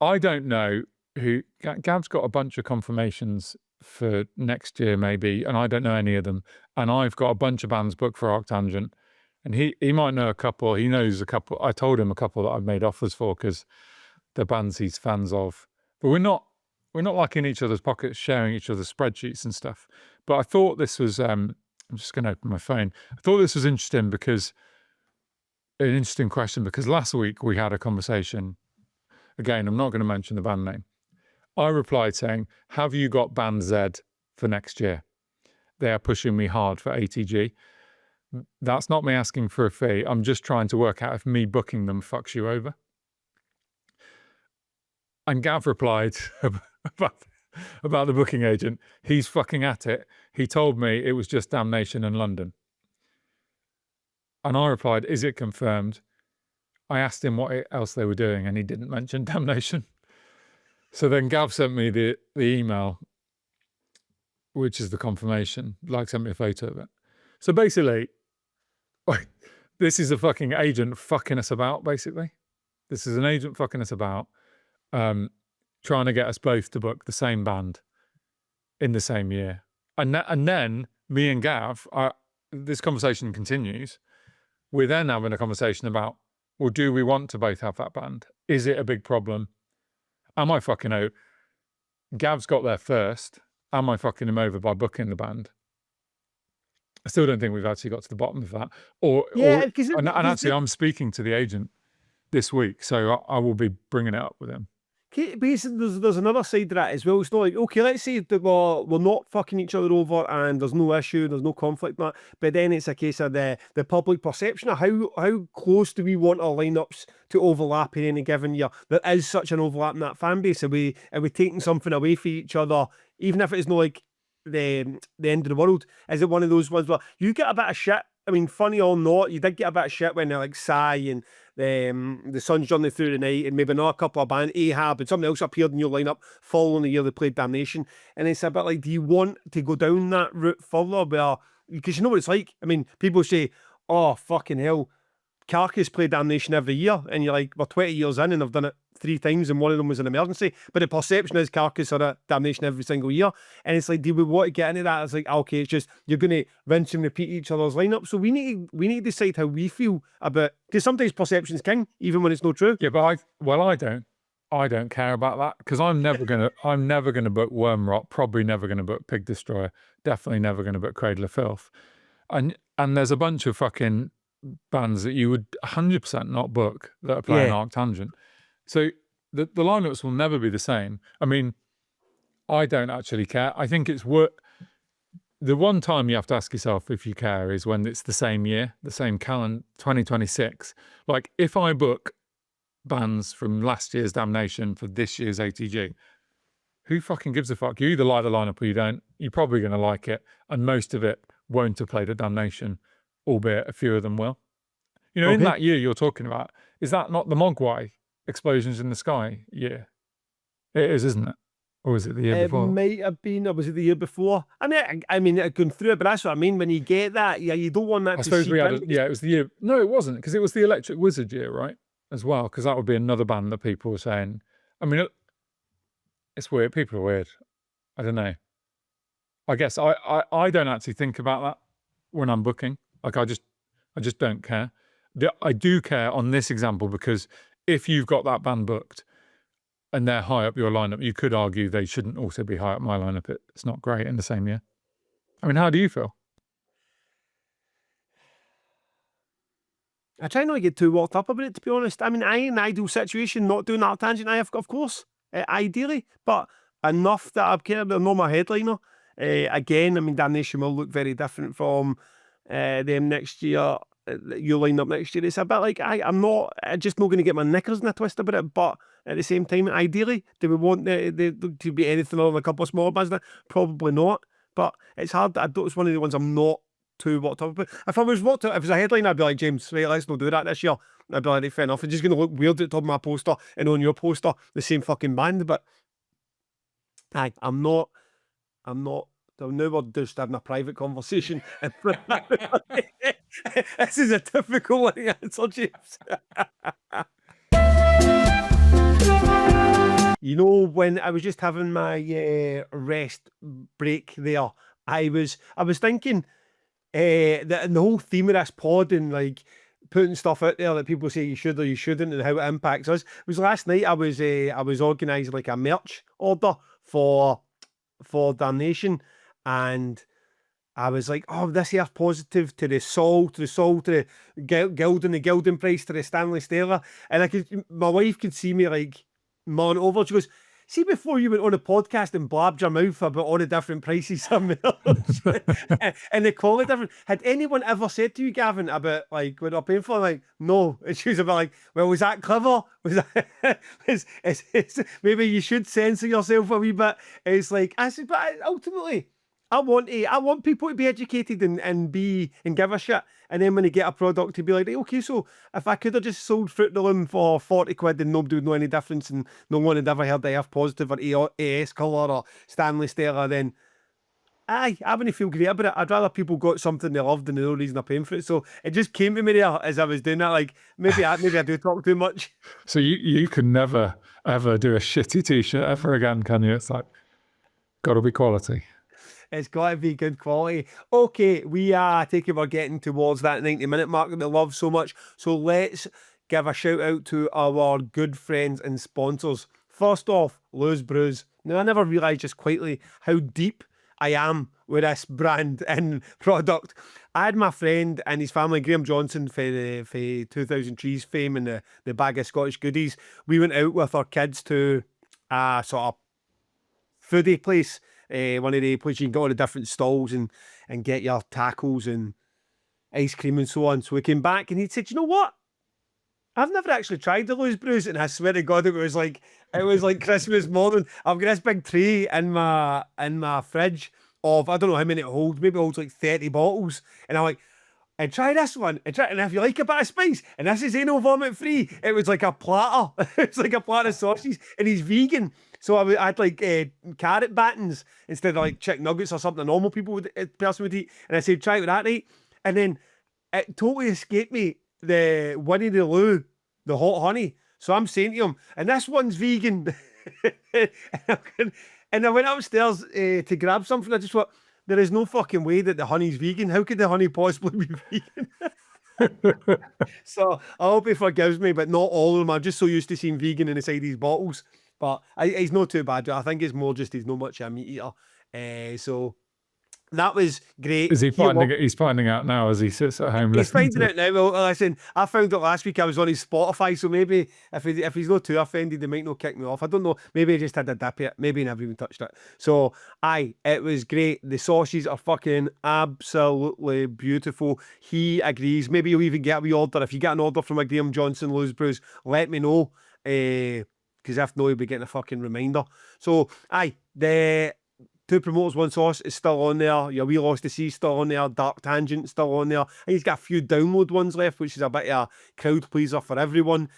I don't know who. Gav's got a bunch of confirmations for next year maybe, and I don't know any of them. And I've got a bunch of bands booked for Arctangent. And he might know a couple. He knows a couple. I told him a couple that I've made offers for because they're bands he's fans of. But we're not like in each other's pockets, sharing each other's spreadsheets and stuff. But I thought this was. I'm just going to open my phone. I thought this was interesting because an interesting question because last week we had a conversation. Again, I'm not going to mention the band name. I replied saying, "Have you got band Z for next year? They are pushing me hard for ATG." That's not me asking for a fee. I'm just trying to work out if me booking them fucks you over. And Gav replied about the booking agent. He's fucking at it. He told me it was just Damnation and London. And I replied, is it confirmed? I asked him what else they were doing and he didn't mention Damnation. So then Gav sent me the email, which is the confirmation, sent me a photo of it. So basically, this is a fucking agent fucking us about, basically. This is an agent fucking us about, trying to get us both to book the same band in the same year. And then me and Gav, this conversation continues. We're then having a conversation about, well, do we want to both have that band? Is it a big problem? Am I fucking out? Gav's got there first. Am I fucking him over by booking the band? I still don't think we've actually got to the bottom of that. Actually, I'm speaking to the agent this week, so I will be bringing it up with him. Basically, there's another side to that as well. It's not like, okay, let's say that we're not fucking each other over and there's no issue, there's no conflict, but then it's a case of the public perception of how close do we want our lineups to overlap in any given year. There is such an overlap in that fan base. Are we taking something away from each other, even if it's not like the end of the world? Is it one of those ones where you get a bit of shit? I mean, funny or not, you did get a bit of shit when they're like Psy and the Sun's Journey Through the Night and maybe another couple of bands, Ahab, and something else appeared in your lineup following the year they played Damnation. And it's a bit like, do you want to go down that route further? Because you know what it's like. I mean, people say, oh, fucking hell, Carcass play Damnation every year. And you're like, we're 20 years in and they've done it 3 times and one of them was an emergency. But the perception is Carcass are at Damnation every single year. And it's like, do we want to get into that? It's like, okay, it's just, you're going to rinse and repeat each other's lineup. So we need to decide how we feel about, because sometimes perception's king, even when it's not true. Yeah, but I don't care about that because I'm never gonna book Wormrot, probably never gonna book Pig Destroyer, definitely never gonna book Cradle of Filth. And there's a bunch of fucking bands that you would 100% not book that are playing Arctangent. So the lineups will never be the same. I mean, I don't actually care. I think it's the one time you have to ask yourself if you care is when it's the same year, the same calendar, 2026. Like if I book bands from last year's Damnation for this year's ATG, who fucking gives a fuck? You either like the lineup or you don't. You're probably going to like it, and most of it won't have played at Damnation, albeit a few of them will. You know, in Okay. that year you're talking about, is that not the Mogwai Explosions in the Sky year? It is, isn't it? Or was it the year It before? might have been, or was it the year before? I mean, going through it, but that's what I mean. When you get that, yeah, you don't want that I to suppose seep we had, in. it was the year. No, it wasn't, because it was the Electric Wizard year, right? As well, because that would be another band that people were saying. I mean, it's weird. People are weird. I don't know. I guess I don't actually think about that when I'm booking. Like I just don't care. I do care on this example because if you've got that band booked and they're high up your lineup, you could argue they shouldn't also be high up my lineup. It's not great in the same year. I mean, how do you feel? I try not to get too worked up about it, to be honest. I mean, in an ideal situation, not doing that tangent, of course, ideally, but enough that I'm kind of know my headliner. Again, I mean, Damnation will look very different from them next year. Your lineup next year. It's a bit like I'm just not going to get my knickers in a twist about it. But at the same time, ideally, do we want to be anything other than a couple of smaller bands? Probably not. But it's hard. It's one of the ones I'm not too worked up about. If I was worked up, if it was a headline, I'd be like, James, right, let's not do that this year. I'd be like, right, fair enough. It's just going to look weird at the top of my poster and on your poster, the same fucking band. But I'm not. So now we're just having a private conversation. This is a difficult one to answer, James. You know, when I was just having my rest break there, I was thinking that the whole theme of this pod and like putting stuff out there that people say you should or you shouldn't and how it impacts us. It was last night I was organising like a merch order for Damnation, and I was like, oh, this here's positive to the soul, to the gilding, the gilding price, to the Stanley Stella. And my wife could see me like mulling over. She goes, see, before you went on a podcast and blabbed your mouth about all the different prices of merch and the quality difference. Had anyone ever said to you, Gavin, about like what they're paying for? Like, no. And she was about like, well, was that clever? Was that maybe you should censor yourself a wee bit. It's like, I said, but ultimately, I want people to be educated and give a shit. And then when they get a product to be like, okay, so if I could have just sold Fruit of the Loom for 40 quid and nobody would know any difference and no one had ever heard the F positive or AS colour or Stanley Stella, then I wouldn't feel great about it. I'd rather people got something they loved and no reason they're paying for it. So it just came to me there as I was doing that. Like maybe I do talk too much. So you can never ever do a shitty t-shirt ever again, can you? It's like, gotta be quality. It's got to be good quality. Okay, we're getting towards that 90-minute mark that we love so much. So let's give a shout out to our good friends and sponsors. First off, Lou's Brews. Now, I never realised just quietly how deep I am with this brand and product. I had my friend and his family, Graham Johnson, for 2000 Trees fame and the bag of Scottish goodies. We went out with our kids to a sort of foodie place. One of the places you can go to the different stalls and get your tacos and ice cream and so on. So we came back and he said, you know what? I've never actually tried the Lou's Brews, and I swear to God, it was like Christmas morning. I've got this big tray in my fridge of, I don't know how many it holds, maybe it holds like 30 bottles. And I'm like, and try this one, and if you like a bit of spice, and this is anal vomit free. It was like a platter. It's like a platter of sausages, and he's vegan. So I had like carrot battens instead of like chicken nuggets or something normal person would eat. And I said, try it with that, right? And then it totally escaped me, the Winnie the Lou, the hot honey. So I'm saying to him, and this one's vegan. And I went upstairs to grab something. I just thought, there is no fucking way that the honey's vegan. How could the honey possibly be vegan? So I hope he forgives me, but not all of them. I'm just so used to seeing vegan inside these bottles. But he's not too bad. I think it's more just he's not much of a meat eater. So that was great. Is he finding it? He's finding out now as he sits at home. He's finding it now. Well, listen, I found it last week. I was on his Spotify, so maybe if he's not too offended, he might not kick me off. I don't know. Maybe he just had a dip at it. Maybe he never even touched it. So, it was great. The sausages are fucking absolutely beautiful. He agrees. Maybe you'll even get a wee order. If you get an order from a Graham Johnson Lou's Brews, let me know. because if not, he'll be getting a fucking reminder. So, aye, the Two Promoters, One Sauce is still on there. Your We Lost the Sea still on there. Dark Tangent still on there. And he's got a few download ones left, which is a bit of a crowd pleaser for everyone.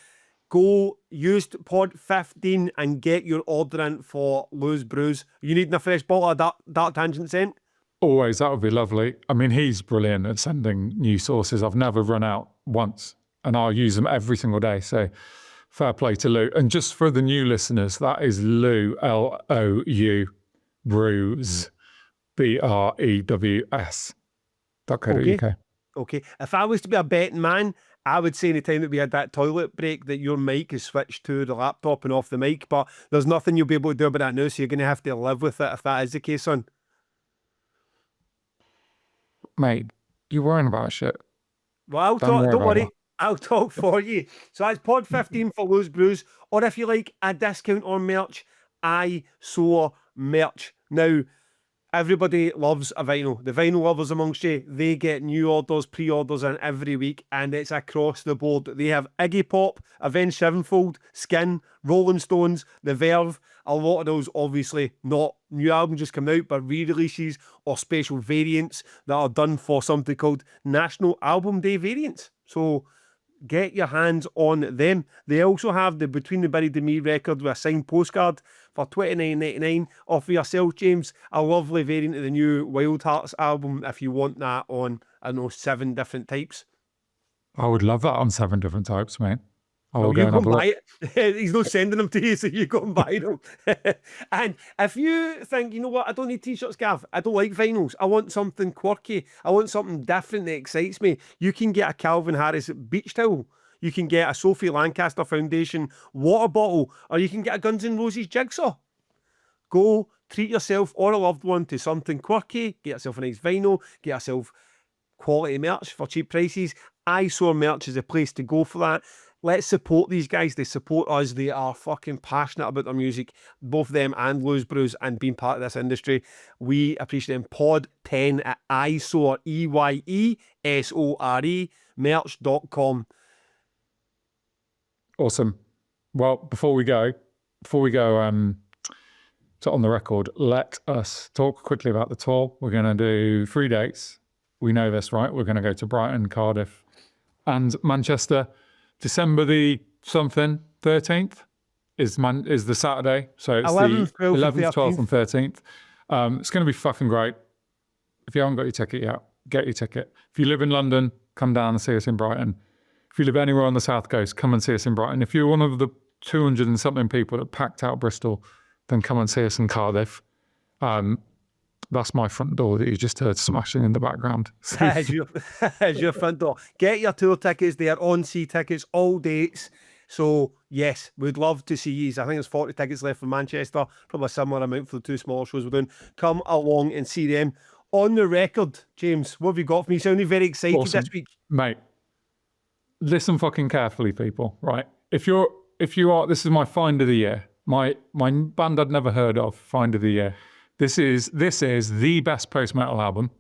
Go use pod 15 and get your order in for Lou's Brews. You needing a fresh bottle of Dark Tangent sent? Always, that would be lovely. I mean, he's brilliant at sending new sources. I've never run out once, and I'll use them every single day. So fair play to Lou. And just for the new listeners, that is Lou, Lou, Brews, BREWS.co.uk. Okay. If I was to be a betting man, I would say anytime that we had that toilet break that your mic is switched to the laptop and off the mic, but there's nothing you'll be able to do about that now, so you're going to have to live with it if that is the case, son. Mate, you're worrying about shit. Well, don't worry. I'll talk for you. So that's pod 15 for Lou's Brews, or if you like a discount on merch, I saw merch. Now, everybody loves a vinyl. The vinyl lovers amongst you, they get new orders, pre-orders in every week, and it's across the board. They have Iggy Pop, Avenged Sevenfold, Skin, Rolling Stones, The Verve. A lot of those, obviously, not new albums just come out, but re-releases or special variants that are done for something called National Album Day variants. So get your hands on them. They also have the Between the Buried and Me record with a signed postcard for $29.99 off of yourself, James. A lovely variant of the new Wild Hearts album if you want that on, I don't know, 7 different types. I would love that on 7 different types, mate. I will you go and buy it. He's not sending them to you, so you go and buy them. And if you think, you know what, I don't need t-shirts, Gav. I don't like vinyls. I want something quirky. I want something different that excites me. You can get a Calvin Harris beach towel. You can get a Sophie Lancaster Foundation water bottle, or you can get a Guns N' Roses jigsaw. Go treat yourself or a loved one to something quirky. Get yourself a nice vinyl. Get yourself quality merch for cheap prices. Eyesore merch is a place to go for that. Let's support these guys. They support us. They are fucking passionate about their music, both them and Lou's Brews, and being part of this industry. We appreciate them. Pod 10 at Eyesore, EYESORE, merch.com. Awesome. Well, before we go, so on the record, let us talk quickly about the tour. We're going to do 3 dates. We know this, right? We're going to go to Brighton, Cardiff, and Manchester. December the 13th is the Saturday. So it's 11th, the 11th, 12th and 13th. It's going to be fucking great. If you haven't got your ticket yet, get your ticket. If you live in London, come down and see us in Brighton. If you live anywhere on the South Coast, come and see us in Brighton. If you're one of the 200 and something people that packed out Bristol, then come and see us in Cardiff. That's my front door that you just heard smashing in the background. As your front door. Get your tour tickets. They are on-sea tickets, all dates. So, yes, we'd love to see you. I think there's 40 tickets left for Manchester. Probably a similar amount for the 2 smaller shows we're doing. Come along and see them. On the record, James, what have you got for me? Sounding very excited Awesome. this week. Mate, listen fucking carefully, people, right? If you are, this is my find of the year. My band I'd never heard of, find of the year. This is the best post-metal album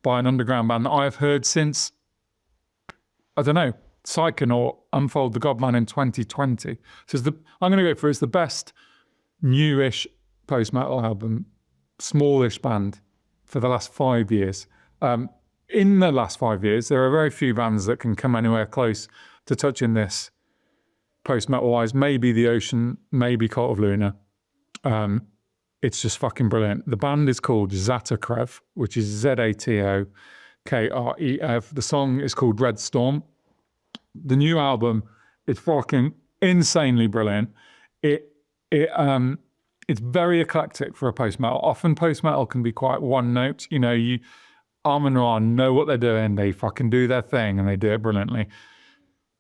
by an underground band that I have heard since, I don't know, Psychen or Unfold the Godman in 2020. So I'm going to go for it's the best newish post-metal album, smallish band for the last 5 years. In the last 5 years, there are very few bands that can come anywhere close to touching this post-metal-wise. Maybe The Ocean, maybe Cult of Luna. It's just fucking brilliant. The band is called Zatokrev, which is Zatokrev. The song is called Red Storm. The new album is fucking insanely brilliant. It's very eclectic for a post-metal. Often post-metal can be quite one note. You know, Armin Ron know what they're doing. They fucking do their thing and they do it brilliantly.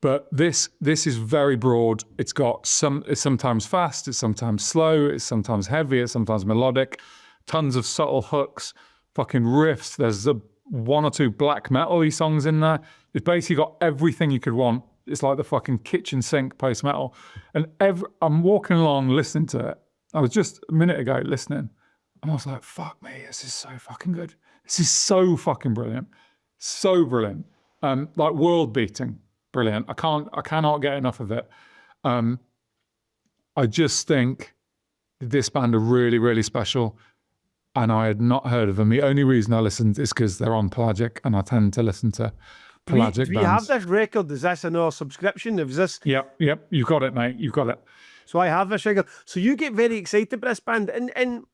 But this is very broad. It's sometimes fast, it's sometimes slow, it's sometimes heavy, it's sometimes melodic. Tons of subtle hooks, fucking riffs. There's 1 or 2 black metal-y songs in there. It's basically got everything you could want. It's like the fucking kitchen sink post-metal. And I'm walking along listening to it. I was just a minute ago listening. And I was like, fuck me, this is so fucking good. This is so fucking brilliant. So brilliant. Like world-beating. Brilliant. I cannot get enough of it. I just think this band are really, really special. And I had not heard of them. The only reason I listened is because they're on Pelagic, and I tend to listen to Pelagic Do we have bands. this record? Is this another subscription? Is this? Yep. You've got it, mate. You've got it. So I have this record. So you get very excited about this band, and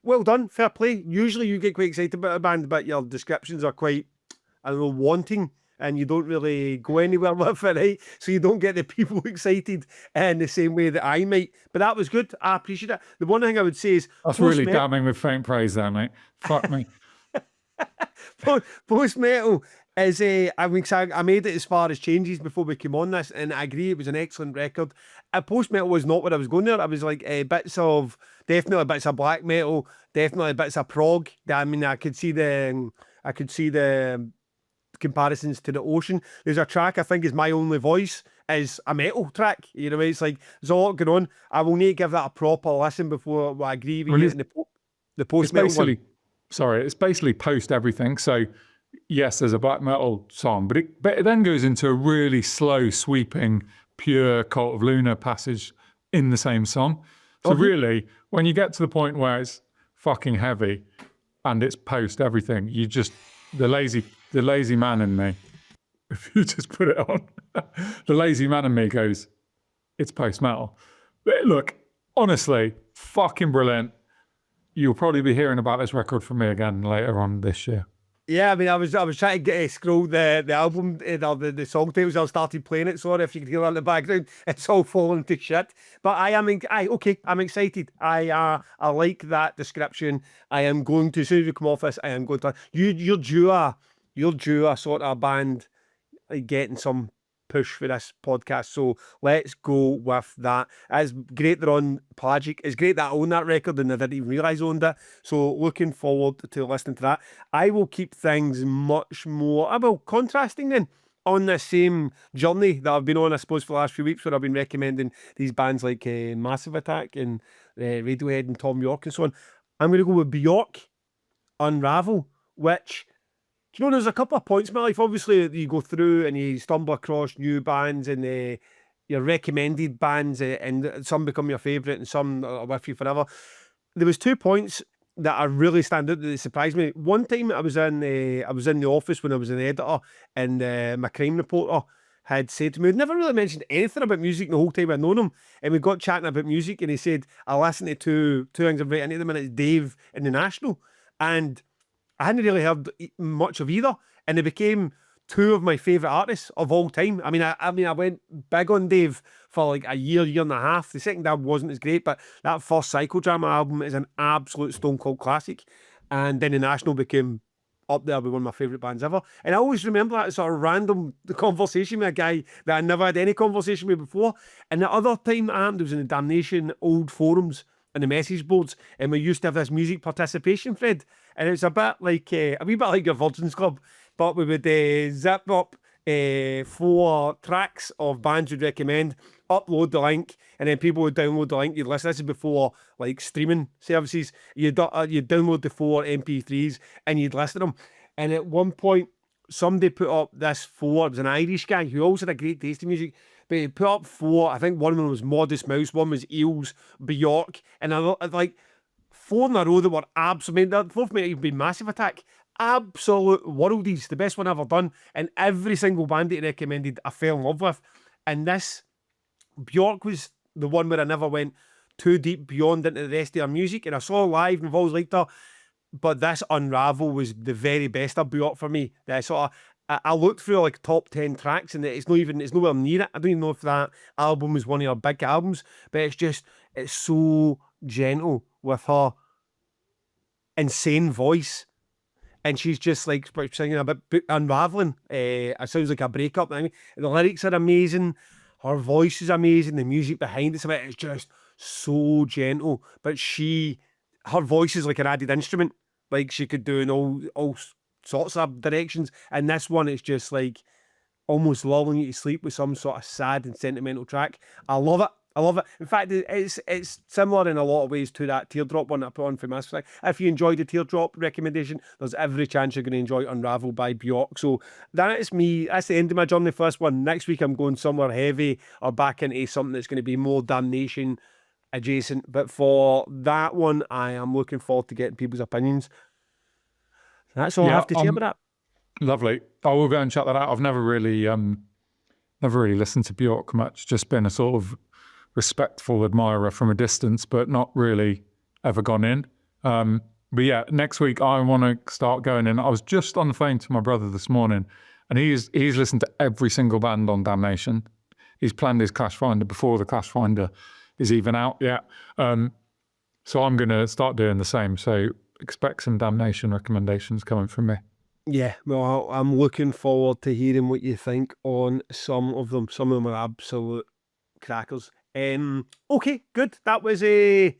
well done, fair play. Usually you get quite excited about a band, but your descriptions are quite, I don't know, wanting, and you don't really go anywhere with it, right? So you don't get the people excited in the same way that I might. But that was good. I appreciate it. The one thing I would say is That's really damning with faint praise there, mate. Fuck me. Post metal is I mean, 'cause I made it as far as changes before we came on this, and I agree it was an excellent record. Post metal was not where I was going there. I was like definitely bits of black metal, definitely bits of prog. I mean, I could see the comparisons to the Ocean. There's a track I think is My Only Voice is a metal track. You know, it's like there's a lot going on. I will need to give that a proper listen before I agree with you. The post metal one. Sorry, it's basically post everything. So yes, there's a black metal song, but it then goes into a really slow, sweeping, pure Cult of Luna passage in the same song. So really, when you get to the point where it's fucking heavy and it's post everything, you just the lazy man in me. If you just put it on, the lazy man in me goes, it's post metal. But look, honestly, fucking brilliant. You'll probably be hearing about this record from me again later on this year. Yeah, I mean, I was trying to scroll the album, the song titles. I started playing it. Sorry if you can hear that in the background. It's all falling to shit. But I'm excited. I like that description. I am going to, as soon as we come off this, I am going to. You're due a sort of band like getting some push for this podcast. So let's go with that. It's great they're on Pelagic. It's great that I own that record and I didn't even realise I owned it. So looking forward to listening to that. I will keep things much more, contrasting then on this same journey that I've been on, I suppose, for the last few weeks where I've been recommending these bands like Massive Attack and Radiohead and Tom York and so on. I'm going to go with Bjork, Unravel, which... Do you know, there's a couple of points in my life, obviously, that you go through and you stumble across new bands and your recommended bands and some become your favourite and some are with you forever. There was 2 points that are really stand out that surprised me. One time I was in the office when I was an editor and my crime reporter had said to me, he'd never really mentioned anything about music the whole time I'd known him. And we got chatting about music and he said, I listened to two things I'm right into them, and it's Dave and The National. And I hadn't really heard much of either, and they became 2 of my favourite artists of all time. I mean, I went big on Dave for like a year and a half. The second album wasn't as great, but that first Psychodrama album is an absolute stone cold classic. And then The National became up there with one of my favourite bands ever. And I always remember that sort of random conversation with a guy that I never had any conversation with before. And the other time that happened was in the Damnation old forums and the message boards, and we used to have this music participation thread, and it was a bit like a wee bit like your Virgins Club, but we would zip up 4 tracks of bands we'd recommend, upload the link, and then people would download the link. You'd listen. This is before like streaming services. You'd download the 4 MP3s and you'd listen to them. And at one point, somebody put up this 4. It was an Irish guy who also had a great taste in music. But he put up 4. I think one of them was Modest Mouse, one was Eels, Bjork, and I like 4 in a row that were absolutely. The 4th might even be Massive Attack. Absolute worldies, the best one I've ever done. And every single band that he recommended, I fell in love with. And this Bjork was the one where I never went too deep beyond into the rest of her music. And I saw her live and I've always liked her. But this Unravel was the very best of Bjork for me. That I looked through like top 10 tracks and it's nowhere near it. I don't even know if that album was one of her big albums, but it's so gentle with her insane voice. And she's just like singing a bit unraveling. It sounds like a breakup. I mean, the lyrics are amazing. Her voice is amazing. The music behind it's just so gentle. But her voice is like an added instrument. Like she could do in all sorts of directions, and this one is just like almost lulling you to sleep with some sort of sad and sentimental track. I love it. I love it. In fact, it's similar in a lot of ways to that teardrop one I put on for Mass Effect. If you enjoyed the teardrop recommendation, there's every chance you're going to enjoy Unravel by Bjork. So that is me. That's the end of my journey. First one. Next week I'm going somewhere heavy or back into something that's going to be more damnation adjacent. But for that one, I am looking forward to getting people's opinions. That's all I have to say about that. Lovely. I will go and check that out. I've never really listened to Bjork much. Just been a sort of respectful admirer from a distance, but not really ever gone in. But yeah, next week I want to start going in. I was just on the phone to my brother this morning, and he's listened to every single band on Damnation. He's planned his Clash Finder before the Clash Finder is even out yet. So I'm going to start doing the same. So expect some Damnation recommendations coming from me. Yeah, well, I'm looking forward to hearing what you think on some of them. Some of them are absolute crackers. Okay, good. That was a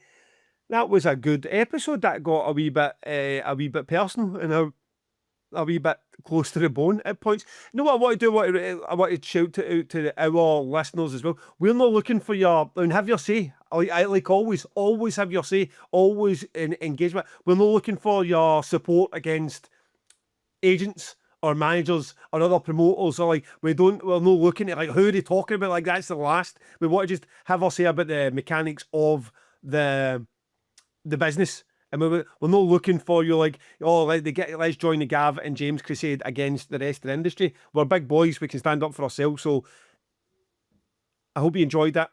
good episode. That got a wee bit personal and a wee bit close to the bone at points. You know what I want to do? I want to shout it out to our listeners as well. We're not looking for your, and have your say. Like always have your say. Always in engagement. We're not looking for your support against agents or managers or other promoters, or like we're not looking at like who are they talking about, like that's the last. We want to just have our say about the mechanics of the business, and we're not looking for you like, oh, let's join the Gav and James crusade against the rest of the industry. We're big boys, we can stand up for ourselves. So I hope you enjoyed that.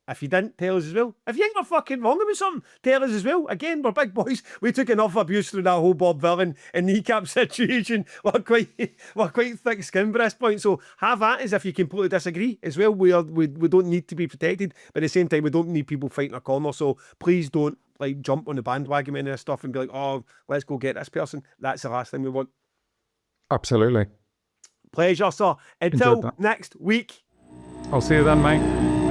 If you didn't, tell us as well. If you think we're fucking wrong about something, tell us as well. Again, we're big boys. We took enough abuse through that whole Bob Villain and kneecap situation. We're quite thick-skinned by this point. So have at us if you completely disagree as well. We don't need to be protected, but at the same time, we don't need people fighting our corner. So please don't like jump on the bandwagon and this stuff and be like, oh, let's go get this person. That's the last thing we want. Absolutely. Pleasure, sir. Until next week. I'll see you then, mate.